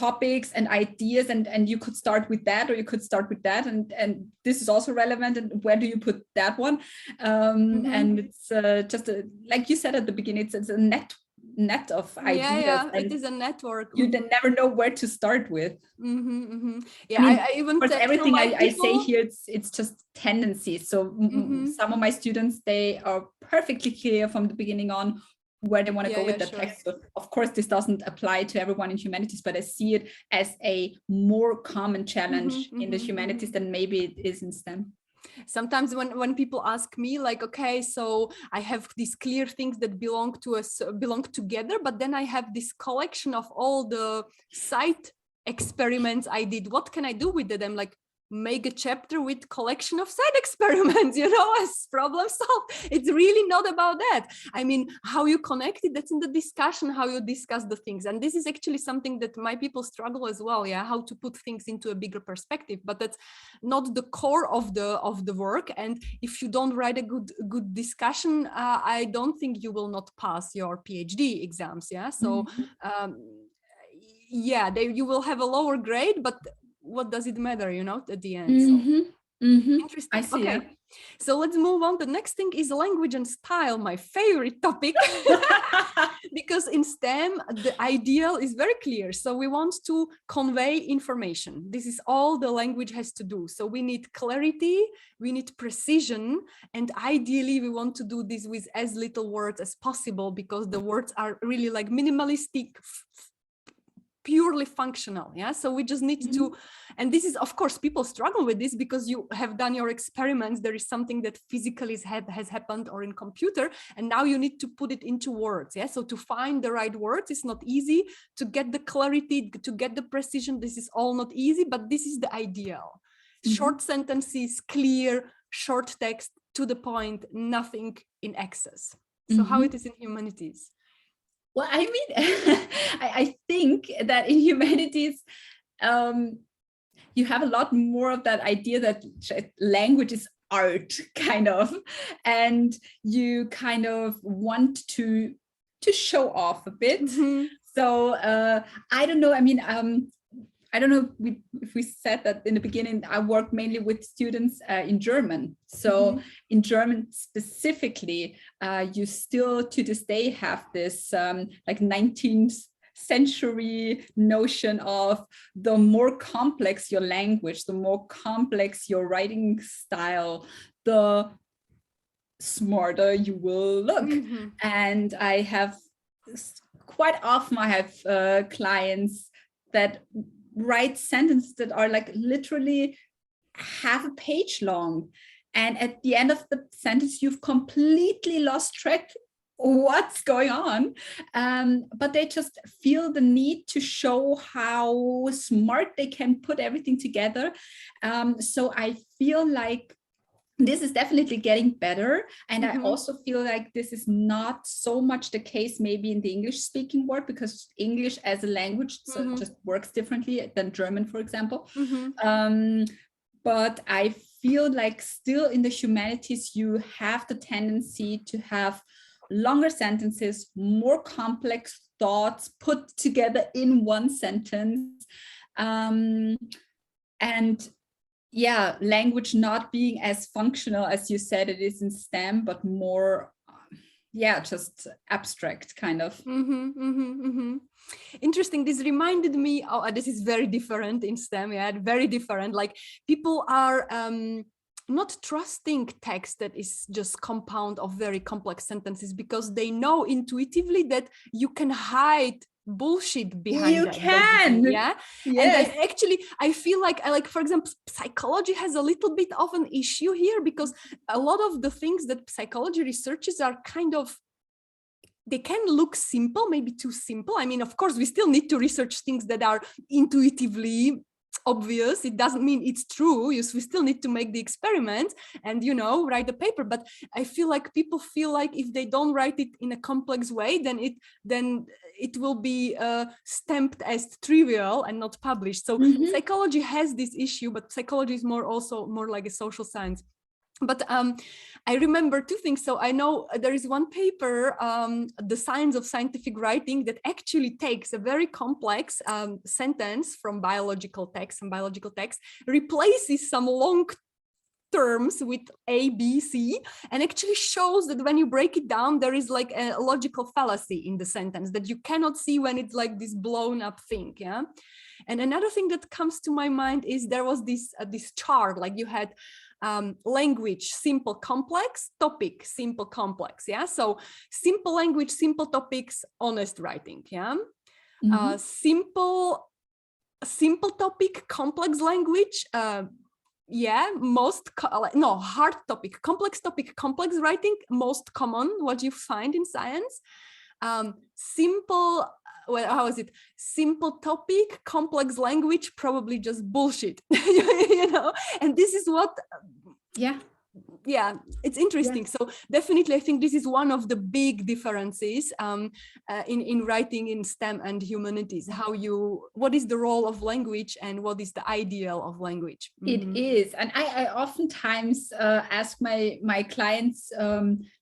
topics and ideas, and you could start with that, or you could start with that, and this is also relevant, and where do you put that one? And it's just like you said at the beginning, it's a net of ideas. It is a network. You then never know where to start with. Yeah, I mean, I even everything I say here, it's just tendencies. So some of my students, they are perfectly clear from the beginning on where they want to go with the text. So of course, this doesn't apply to everyone in humanities, but I see it as a more common challenge in the humanities than maybe it is in STEM. Sometimes when people ask me, like, okay, so I have these clear things that belong together, but then I have this collection of all the side experiments I did, what can I do with it? I'm like, make a chapter with collection of side experiments, you know, as problem solved. It's really not about that. I mean, how you connect it, that's in the discussion, how you discuss the things. And this is actually something that my people struggle as well. Yeah, how to put things into a bigger perspective, but that's not the core of the work. And if you don't write a good discussion, I don't think you will not pass your PhD exams. Yeah, so you will have a lower grade, but what does it matter, you know, at the end? So interesting. I see. Okay, so let's move on. The next thing is language and style, my favorite topic. Because in STEM, the ideal is very clear. So we want to convey information. This is all the language has to do. So we need clarity, we need precision, and ideally we want to do this with as little words as possible, because the words are really like minimalistic, purely functional. Yeah, so we just need to, and this is, of course, people struggle with this because you have done your experiments, there is something that physically has happened or in computer, and now you need to put it into words. Yeah, so to find the right words is not easy, to get the clarity, to get the precision, this is all not easy, but this is the ideal. Short sentences, clear, short text, to the point, nothing in excess. So how it is in humanities? Well, I mean, I think that in humanities, you have a lot more of that idea that language is art, kind of, and you kind of want to show off a bit. So I don't know. I mean, I don't know if we said that in the beginning. I work mainly with students in German. So in German specifically, you still to this day have this like 19th century notion of the more complex your language, the more complex your writing style, the smarter you will look. And I have quite often clients that write sentences that are like literally half a page long. And at the end of the sentence, you've completely lost track what's going on. But they just feel the need to show how smart they can put everything together. So I feel like this is definitely getting better. And I also feel like this is not so much the case maybe in the English speaking world, because English as a language just works differently than German, for example. But I feel like still in the humanities, you have the tendency to have longer sentences, more complex thoughts put together in one sentence. And yeah, language not being as functional as you said it is in STEM, but more, just abstract kind of. Interesting. This reminded me, this is very different in STEM, very different. Like people are not trusting text that is just compound of very complex sentences, because they know intuitively that you can hide bullshit behind you that. Can. Yes. And I feel like, for example, psychology has a little bit of an issue here, because a lot of the things that psychology researches are kind of, they can look simple, maybe too simple. I mean, of course, we still need to research things that are intuitively obvious. It doesn't mean it's true. We still need to make the experiment and, write the paper. But I feel like people feel like if they don't write it in a complex way, then it will be stamped as trivial and not published. So psychology has this issue, but psychology is more like a social science. But I remember two things. So I know there is one paper, The Science of Scientific Writing, that actually takes a very complex sentence from biological text, replaces some long terms with A, B, C, and actually shows that when you break it down, there is like a logical fallacy in the sentence that you cannot see when it's like this blown up thing. Yeah. And another thing that comes to my mind is there was this chart, like you had language, simple, complex, topic, simple, complex. Yeah. So simple language, simple topics, honest writing. Yeah. Simple topic, complex language. Hard topic, complex writing, most common, what you find in science. Simple topic, complex language, probably just bullshit. And this is what it's interesting. So definitely I think this is one of the big differences in writing in STEM and humanities. What is the role of language and what is the ideal of language? It is. And I oftentimes ask my clients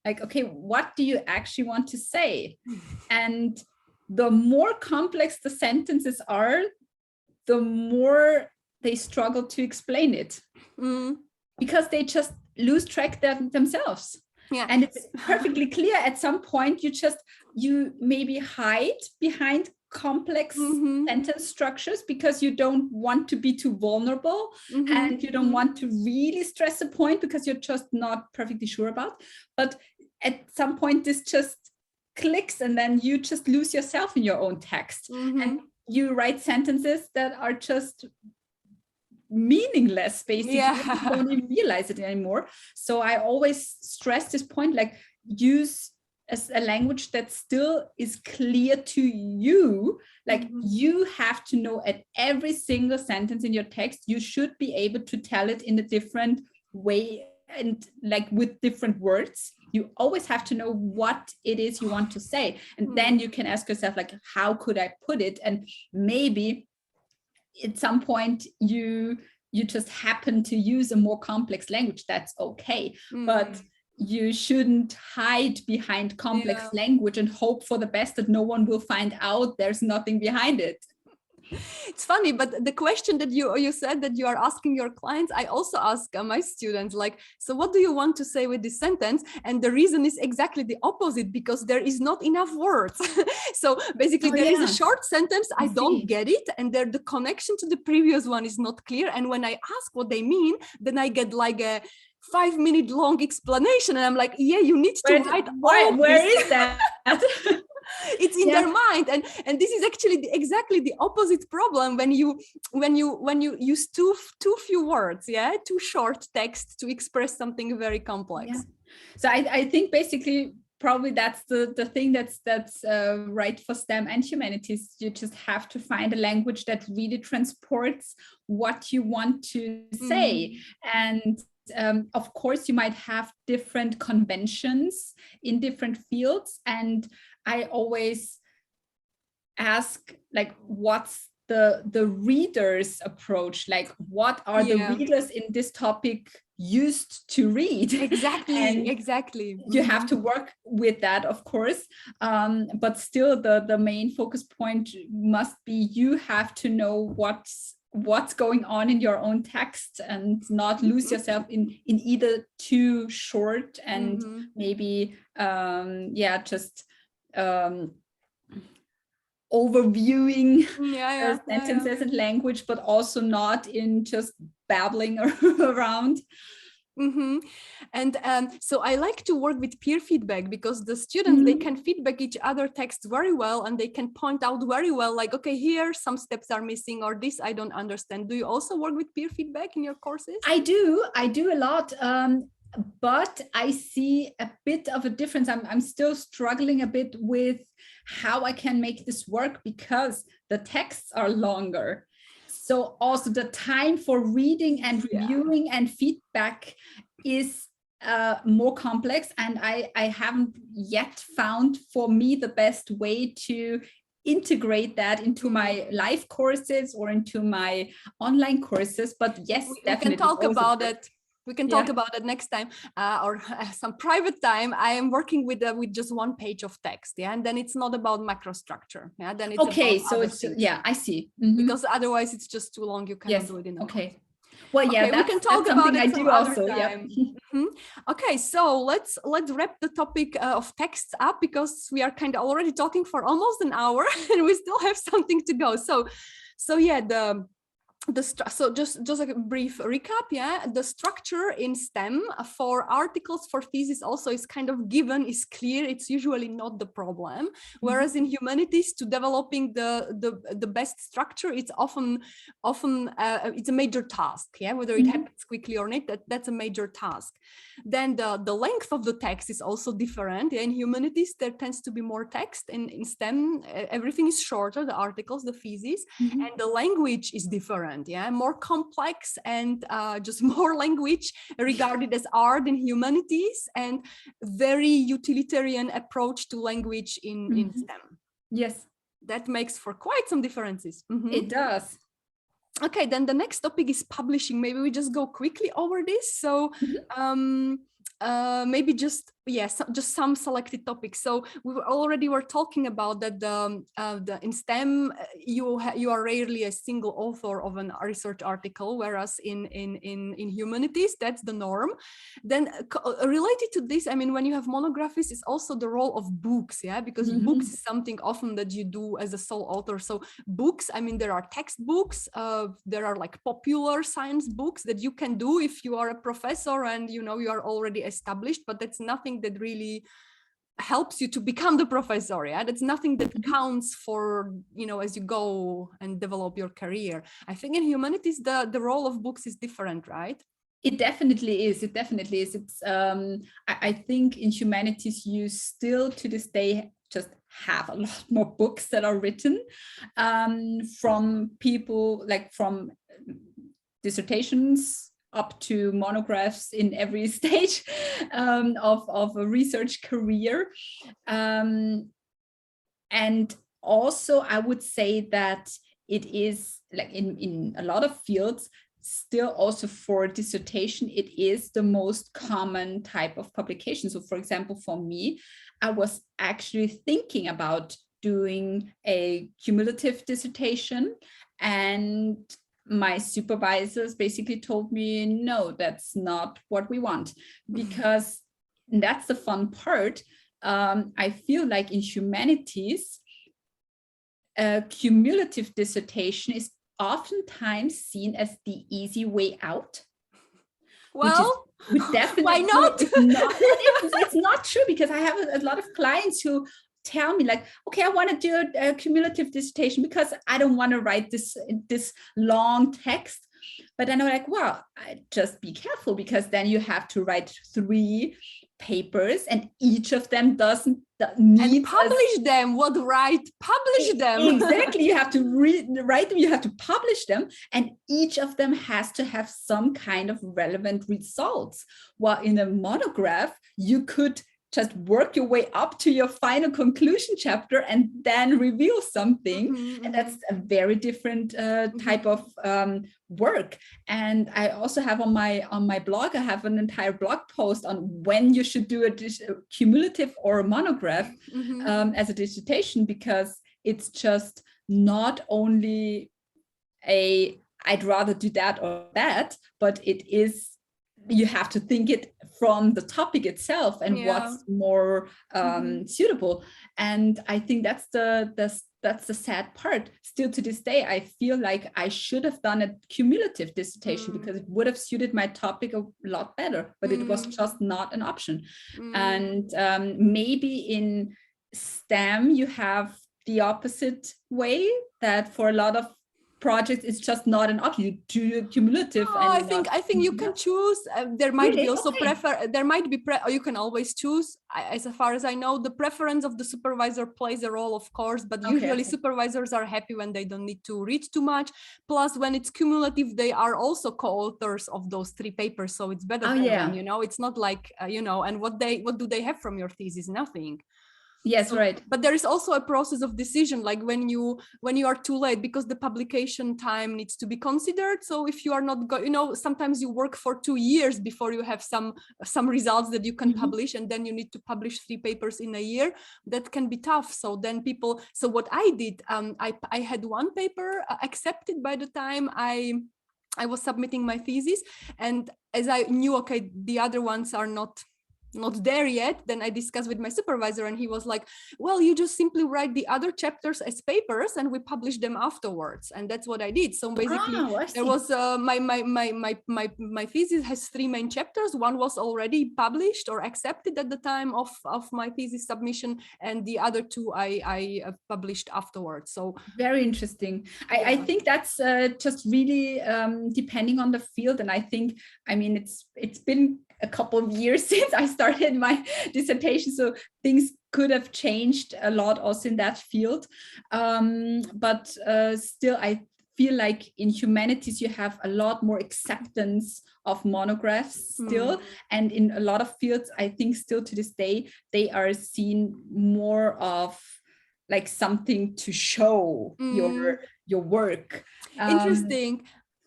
like, okay, what do you actually want to say? And the more complex the sentences are, the more they struggle to explain it, because they just lose track themselves. Yeah. And it's perfectly clear at some point you maybe hide behind complex sentence structures because you don't want to be too vulnerable and you don't want to really stress a point because you're just not perfectly sure about. But at some point this just clicks and then you just lose yourself in your own text and you write sentences that are just meaningless, basically. You don't even realize it anymore. So I always stress this point, like use a language that still is clear to you. Like you have to know at every single sentence in your text, you should be able to tell it in a different way and like with different words. You always have to know what it is you want to say. And then you can ask yourself, like, how could I put it? And maybe at some point you just happen to use a more complex language. That's okay. But you shouldn't hide behind complex language and hope for the best that no one will find out there's nothing behind it. It's funny, but the question that you said that you are asking your clients, I also ask my students, like, so what do you want to say with this sentence? And the reason is exactly the opposite, because there is not enough words. So basically there is a short sentence, I don't get it, and the connection to the previous one is not clear. And when I ask what they mean, then I get like a 5-minute long explanation, and I'm like, you need to write where is that? It's in their mind, and this is actually exactly the opposite problem when you use too few words, too short text to express something very complex. So I think basically probably that's the thing that's right for STEM and humanities. You just have to find a language that really transports what you want to say. And of course, you might have different conventions in different fields. And I always ask, like, what's the reader's approach? Like, what are the readers in this topic used to read? Exactly. You have to work with that, of course, but still the main focus point must be you have to know what's going on in your own text and not lose yourself in either too short and maybe just overviewing sentences and language, but also not in just babbling around. And so I like to work with peer feedback, because the students, they can feedback each other text very well, and they can point out very well, like, okay, here some steps are missing, or this I don't understand. Do you also work with peer feedback in your courses? I do a lot, but I see a bit of a difference. I'm still struggling a bit with how I can make this work, because the texts are longer. So also the time for reading and reviewing and feedback is more complex. And I haven't yet found for me the best way to integrate that into my live courses or into my online courses. But yes, definitely. We can talk about it. We can talk about it next time, or some private time. I am working with just one page of text, and then it's not about macro structure. Then it's okay. So it's things. I see. Because otherwise it's just too long. You cannot do it in a okay. Well, we can talk about it I do also. Time. Okay, so let's wrap the topic of texts up, because we are kind of already talking for almost an hour, and we still have something to go. So so just like a brief recap, the structure in STEM for articles, for thesis also is kind of given, is clear. It's usually not the problem. Whereas in humanities, to developing the best structure, it's often it's a major task. Whether it happens quickly or not, that's a major task. Then the length of the text is also different. In humanities, there tends to be more text. In STEM, everything is shorter, the articles, the thesis, and the language is different. More complex, and just more language regarded as art in humanities, and very utilitarian approach to language in STEM. Yes, that makes for quite some differences. It does. Okay, then the next topic is publishing. Maybe we just go quickly over this. So maybe just some selected topics. So we were talking about that in STEM you are rarely a single author of a research article, whereas in humanities that's the norm. Then related to this, I mean, when you have monographies, is also the role of books, because books is something often that you do as a sole author. So books, I mean, there are textbooks, there are like popular science books that you can do if you are a professor and you are already established, but that's nothing that really helps you to become the professor. That's nothing that counts for as you go and develop your career. I think in humanities the role of books is different, right? It definitely is. It's I think in humanities you still to this day just have a lot more books that are written from people, like from dissertations up to monographs in every stage of a research career. And also I would say that it is like in a lot of fields, still also for dissertation, it is the most common type of publication. So for example, for me, I was actually thinking about doing a cumulative dissertation, and my supervisors basically told me, no, that's not what we want, because that's the fun part. I feel like in humanities, a cumulative dissertation is oftentimes seen as the easy way out. Well, which definitely why not? It's not true, because I have a lot of clients who tell me like, okay, I want to do a cumulative dissertation because I don't want to write this long text. But then I'm like, well, just be careful, because then you have to write 3 papers, and each of them doesn't need and publish them. What right? Publish them. Exactly. You have to write them, you have to publish them, and each of them has to have some kind of relevant results. While in a monograph, you could just work your way up to your final conclusion chapter and then reveal something. And that's a very different type of work. And I also have on my blog, I have an entire blog post on when you should do a cumulative or a monograph as a dissertation, because it's just not only I'd rather do that or that, but it is, you have to think it from the topic itself and what's more suitable. And I think that's the sad part. Still to this day, I feel like I should have done a cumulative dissertation because it would have suited my topic a lot better, but it was just not an option. And maybe in STEM, you have the opposite way, that for a lot of projects it's just not an option. You do cumulative. I think you can choose. There might be also you can always choose. As far as I know, the preference of the supervisor plays a role, of course, but usually supervisors are happy when they don't need to read too much. Plus, when it's cumulative, they are also co-authors of those 3 papers, so it's better for them, it's not like and what do they have from your thesis? Nothing. Yes, so, right. But there is also a process of decision, like when you are too late, because the publication time needs to be considered. So if you are not sometimes you work for 2 years before you have some results that you can publish, and then you need to publish 3 papers in a year. That can be tough. So then so what I did, I had 1 paper accepted by the time I was submitting my thesis, and as I knew, okay, the other ones are not there yet, then I discussed with my supervisor, and he was like, well, you just simply write the other chapters as papers and we publish them afterwards. And that's what I did. So basically there was my thesis has 3 main chapters. 1 was already published or accepted at the time of my thesis submission, and the other 2 I published afterwards. So very interesting. I think that's just really depending on the field. And I think, I mean, it's been a couple of years since I started my dissertation, so things could have changed a lot also in that field. But still, I feel like in humanities, you have a lot more acceptance of monographs still. And in a lot of fields, I think still to this day, they are seen more of like something to show your work. Interesting.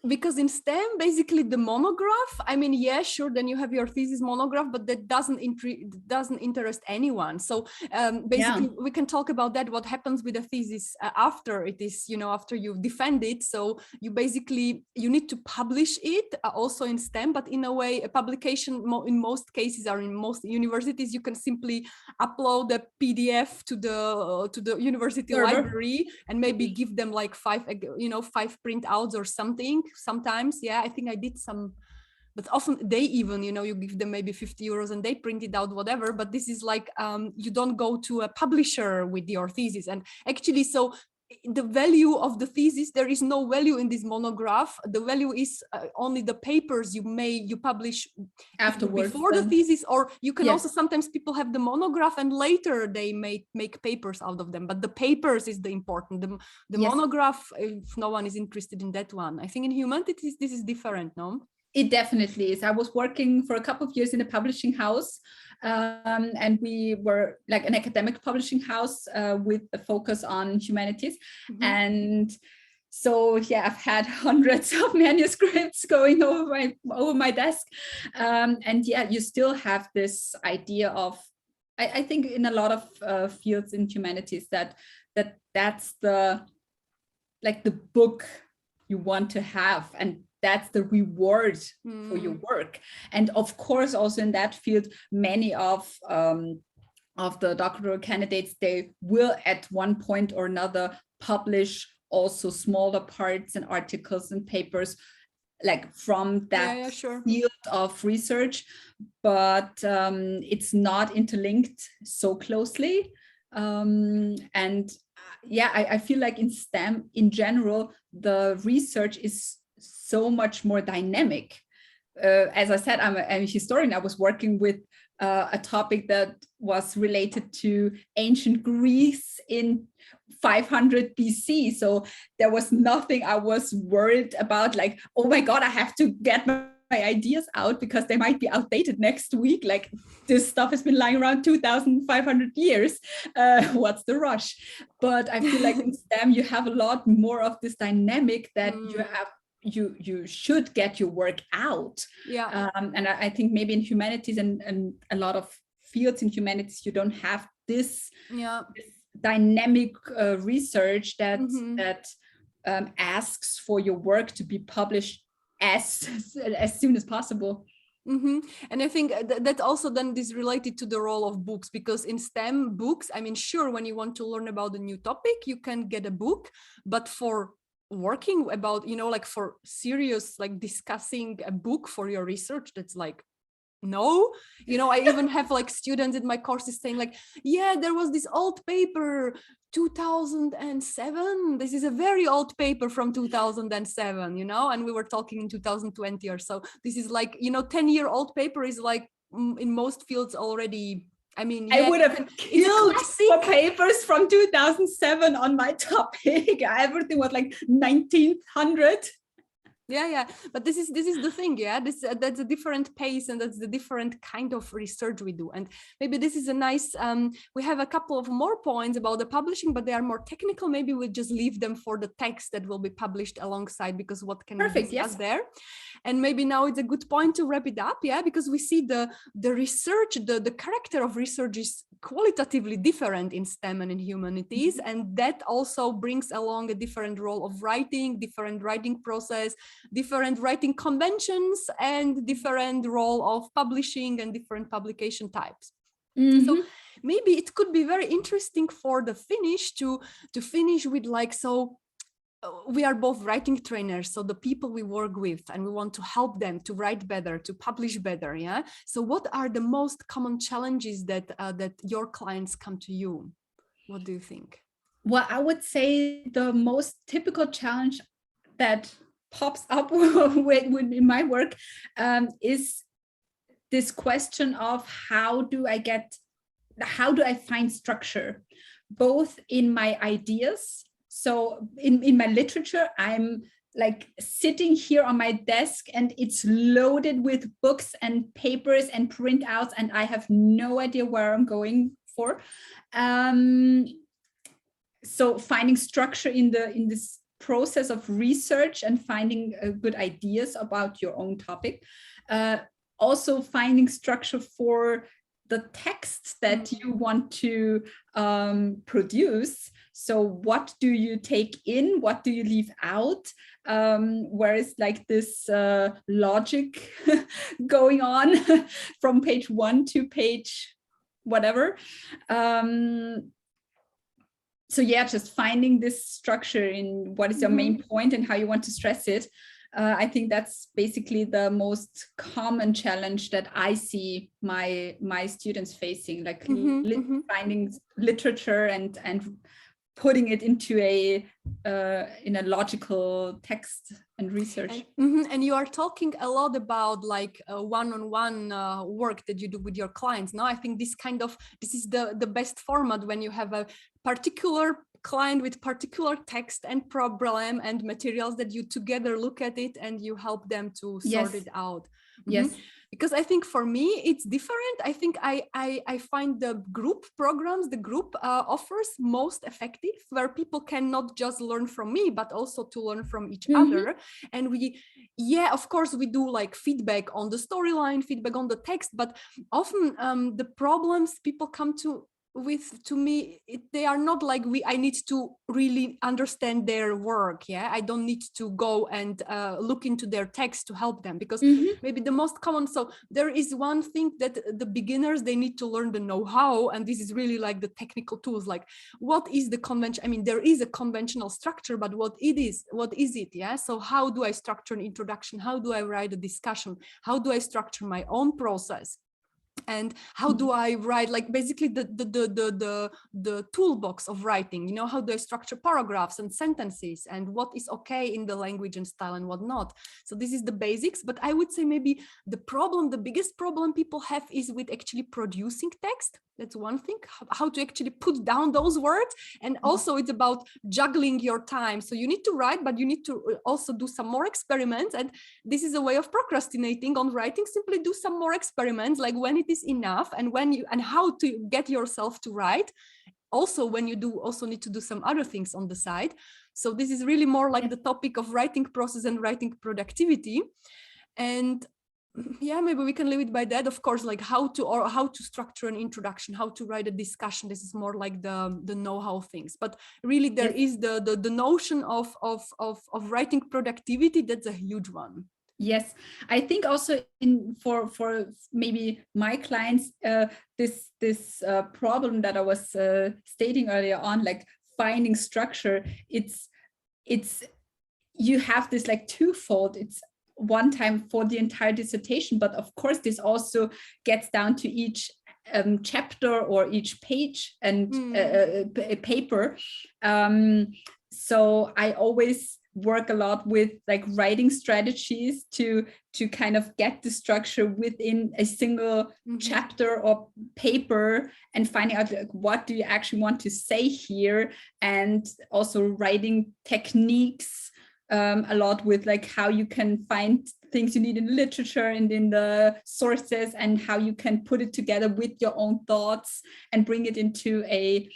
Because in STEM, basically the monograph, I mean, yeah, sure, then you have your thesis monograph, but that doesn't interest anyone. So basically we can talk about that, what happens with a thesis after it is, after you defend it. So you need to publish it also in STEM, but in a way, a publication in most cases, or in most universities, you can simply upload a PDF to the university library and maybe give them like 5 printouts or something. Sometimes, I think I did some, but often they even, you give them maybe 50 euros and they print it out, whatever. But this is like, you don't go to a publisher with your thesis. And actually, so the value of the thesis, there is no value in this monograph. The value is only the papers you publish afterwards, before the thesis, or you can also, sometimes people have the monograph and later they make papers out of them, but the papers is the important. The monograph, if no one is interested in that one. I think in humanities this is different, no? It definitely is. I was working for a couple of years in a publishing house, and we were like an academic publishing house with a focus on humanities. And so, I've had hundreds of manuscripts going over my desk. And you still have this idea of, I think in a lot of fields in humanities, that's the book you want to have, and that's the reward for your work. And of course, also in that field, many of the doctoral candidates, they will at one point or another publish also smaller parts and articles and papers like from that field of research, but it's not interlinked so closely. And yeah, I feel like in STEM in general, the research is so much more dynamic. As I said, I'm a historian. I was working with a topic that was related to ancient Greece in 500 BC. So there was nothing I was worried about, like, oh my God, I have to get my ideas out because they might be outdated next week. Like, this stuff has been lying around 2,500 years. What's the rush? But I feel like in STEM, you have a lot more of this dynamic that you have. You should get your work out. Yeah. And I think maybe in humanities and a lot of fields in humanities, you don't have this, this dynamic research that asks for your work to be published as soon as possible. And I think that also then is related to the role of books, because in STEM books, I mean, sure, when you want to learn about a new topic, you can get a book, but for working about, you know, like for serious, like discussing a book for your research, that's like, no, you know, I even have like students in my courses saying like, yeah, there was this old paper 2007, this is a very old paper from 2007, you know, and we were talking in 2020 or so. This is like, you know, 10-year-old paper is like in most fields already. I mean, I would have killed for papers from 2007 on my topic. Everything was like 1900. Yeah, but this is the thing. Yeah, that's a different pace, and that's the different kind of research we do. And maybe this is a nice, we have a couple of more points about the publishing, but they are more technical. Maybe we'll just leave them for the text that will be published alongside, because what can we discuss there? And maybe now it's a good point to wrap it up. Yeah, because we see the research, the character of research is qualitatively different in STEM and in humanities, and that also brings along a different role of writing, different writing process, different writing conventions, and different role of publishing and different publication types. So maybe it could be very interesting for the finish to finish with like, so we are both writing trainers, so the people we work with, and we want to help them to write better, to publish better. Yeah. So what are the most common challenges that that your clients come to you? What do you think? Well, I would say the most typical challenge that pops up in my work is this question of how do I find structure, both in my ideas. So in my literature, I'm like sitting here on my desk and it's loaded with books and papers and printouts, and I have no idea where I'm going for. So finding structure in this process of research and finding good ideas about your own topic. Also finding structure for the texts that you want to produce. So what do you take in? What do you leave out? Where is like this logic going on from page 1 to page whatever. So yeah, just finding this structure in what is your main point and how you want to stress it. I think that's basically the most common challenge that I see my students facing, like finding literature and putting it into in a logical text and research. And you are talking a lot about like one-on-one work that you do with your clients. Now, I think this is the best format when you have a particular client with particular text and problem and materials that you together look at it and you help them to sort it out. Yes. Because I think for me, it's different. I think I find the group programs, the group offers most effective, where people can not just learn from me, but also to learn from each other. And of course, we do like feedback on the storyline, feedback on the text, but often the problems people come to me, they are not like I need to really understand their work. Yeah, I don't need to go and look into their text to help them, because maybe the most common. So there is one thing that the beginners, they need to learn the know-how, and this is really like the technical tools, like what is the convention? I mean, there is a conventional structure, but what is it? Yeah. So how do I structure an introduction? How do I write a discussion? How do I structure my own process? And how do I write, like basically the toolbox of writing, you know, how do I structure paragraphs and sentences, and what is okay in the language and style and what not. So this is the basics. But I would say maybe the biggest problem people have is with actually producing text. That's one thing, how to actually put down those words. And also it's about juggling your time. So you need to write, but you need to also do some more experiments. And this is a way of procrastinating on writing. Simply do some more experiments, like when it is enough, and when you, and how to get yourself to write. Also, when you do also need to do some other things on the side. So this is really more like the topic of writing process and writing productivity. And yeah, maybe we can leave it by that. Of course, like how to structure an introduction, how to write a discussion. This is more like the know-how things. But really, there is the notion of writing productivity. That's a huge one. Yes, I think also for maybe my clients, this problem that I was stating earlier on, like finding structure, it's you have this like twofold. It's one time for the entire dissertation, but of course this also gets down to each chapter or each page and paper. So I always work a lot with like writing strategies to kind of get the structure within a single chapter or paper, and finding out like, what do you actually want to say here, and also writing techniques a lot with like how you can find things you need in literature and in the sources, and how you can put it together with your own thoughts and bring it into a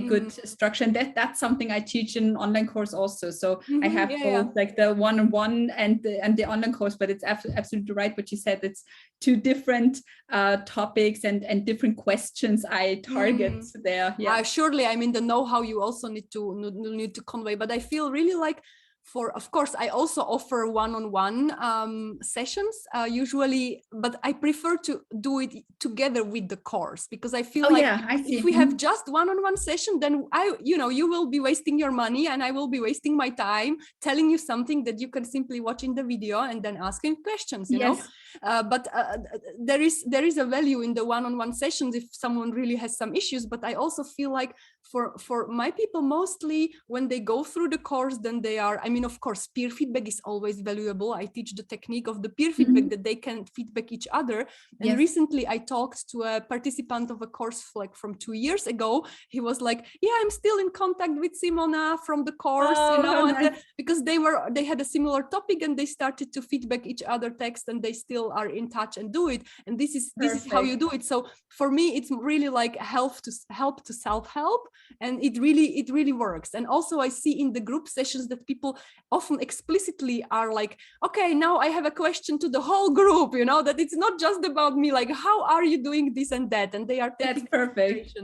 good structure. And that's something I teach in an online course also. So I have both like the one-on-one and the online course, but it's absolutely right what you said. It's two different topics and different questions I target there. Yeah, surely. I mean, the know-how you also need to convey, but I feel really like, of course, I also offer one-on-one sessions usually, but I prefer to do it together with the course, because I feel if we have just one-on-one session, then you will be wasting your money and I will be wasting my time telling you something that you can simply watch in the video and then asking questions, you know. But there is a value in the one-on-one sessions if someone really has some issues. But I also feel like for my people, mostly when they go through the course, then they are, I mean, of course, peer feedback is always valuable. I teach the technique of the peer feedback, that they can feedback each other. And recently I talked to a participant of a course like from 2 years ago. He was like, yeah, I'm still in contact with Simona from the course, you know, nice. Because they had a similar topic and they started to feedback each other text, and they still are in touch and do it. And this is how you do it. So for me, it's really like help to self-help. And it really works. And also I see in the group sessions that people often explicitly are like, okay, now I have a question to the whole group, you know, that it's not just about me, like, how are you doing this and that? And they are taking that's perfect.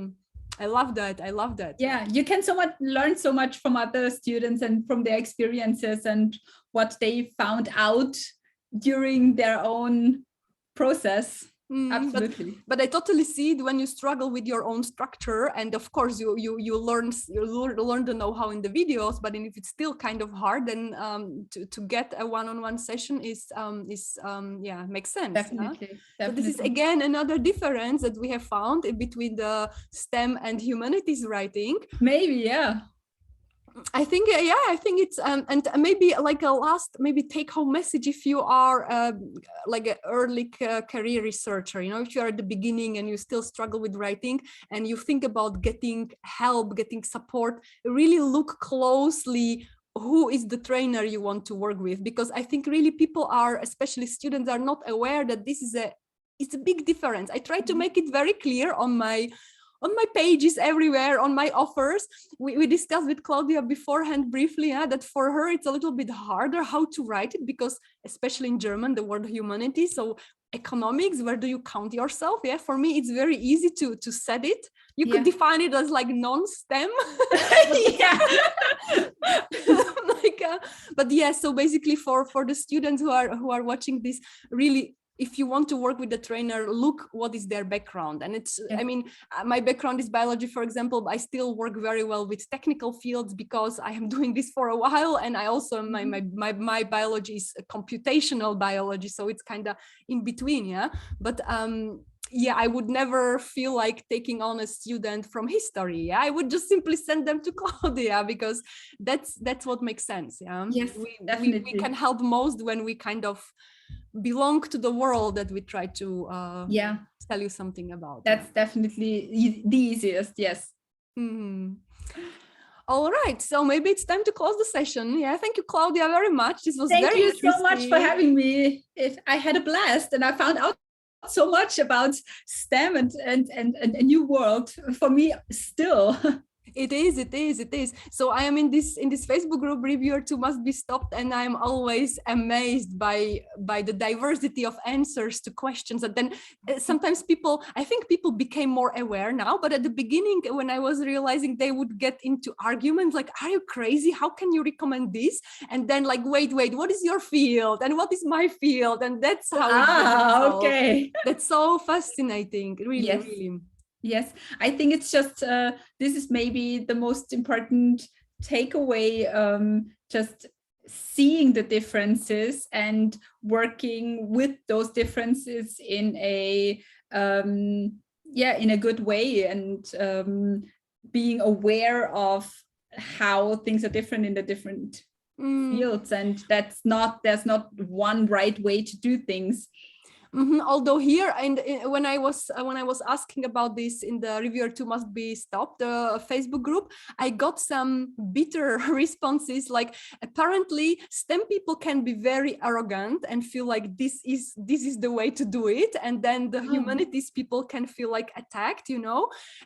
I love that. Yeah, you can learn so much from other students and from their experiences and what they found out during their own process. Absolutely. But I totally see it when you struggle with your own structure, and of course you learn the know-how in the videos. But if it's still kind of hard, then to get a one-on-one session is makes sense. Definitely. So this is again another difference that we have found between the STEM and humanities writing. Maybe, yeah. I think it's and maybe like a last take-home message, if you are like an early career researcher, you know, if you are at the beginning and you still struggle with writing and you think about getting help, getting support, really look closely who is the trainer you want to work with, because I think really people are, especially students, are not aware that it's a big difference. I try to make it very clear on my pages everywhere, on my offers. We discussed with Claudia beforehand briefly that for her it's a little bit harder how to write it, because especially in German, the word humanities, so economics, where do you count yourself? Yeah, for me it's very easy to set it. You could define it as like non-STEM. But yeah, so basically for the students who are watching this, really, if you want to work with a trainer, look what is their background. And it's, I mean, my background is biology, for example, but I still work very well with technical fields because I am doing this for a while. And I also, my biology is computational biology. So it's kind of in between, yeah. But yeah, I would never feel like taking on a student from history. Yeah? I would just simply send them to Claudia, because that's what makes sense. Yeah, Yes, we can help most when we kind of belong to the world that we try to tell you something about. That's definitely the easiest. Yes. Mm-hmm. All right, so maybe it's time to close the session. Yeah, thank you, Claudia, very much. This was Thank very you interesting. so much for having me. I had a blast, and I found out so much about STEM and a new world for me still. It is. So I am in this Facebook group, Reviewer 2 Must Be Stopped, and I'm always amazed by the diversity of answers to questions. And then sometimes I think people became more aware now, but at the beginning, when I was realizing, they would get into arguments like, are you crazy? How can you recommend this? And then like, wait, what is your field? And what is my field? And that's how okay. That's so fascinating, really, yes. really. Yes, I think it's just this is maybe the most important takeaway, just seeing the differences and working with those differences in a in a good way, and being aware of how things are different in the different fields, and there's not one right way to do things. Mm-hmm. Although here, and when I was asking about this in the Reviewer 2 Must Be Stopped, the Facebook group, I got some bitter responses. Like, apparently STEM people can be very arrogant and feel like this is the way to do it, and then the humanities people can feel like attacked,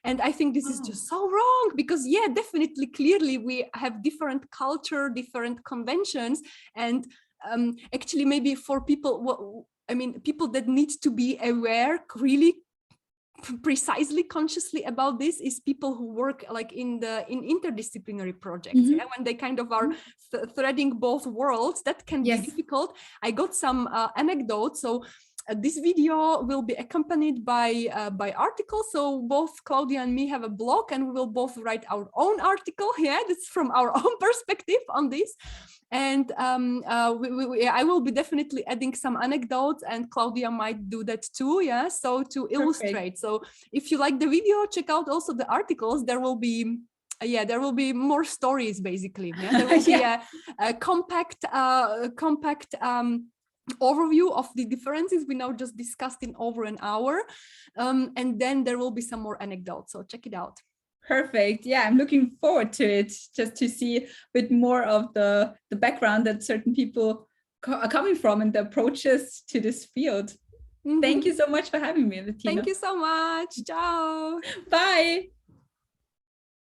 and I think this is just so wrong, because definitely, clearly we have different culture, different conventions, and actually maybe for people, people that need to be aware really precisely, consciously about this is people who work like in interdisciplinary projects. When they kind of are threading both worlds, that can be difficult. I got some anecdotes. So this video will be accompanied by articles. So both Claudia and me have a blog, and we will both write our own article. That's from our own perspective on this. And I will be definitely adding some anecdotes, and Claudia might do that too. So to illustrate. So if you like the video, check out also the articles. There will be more stories, basically. There will be a compact overview of the differences we now just discussed in over an hour, and then there will be some more anecdotes. So check it out. Perfect. Yeah, I'm looking forward to it, just to see a bit more of the background that certain people are coming from and the approaches to this field. Thank you so much for having me, Bettina. Thank you so much. Ciao. Bye.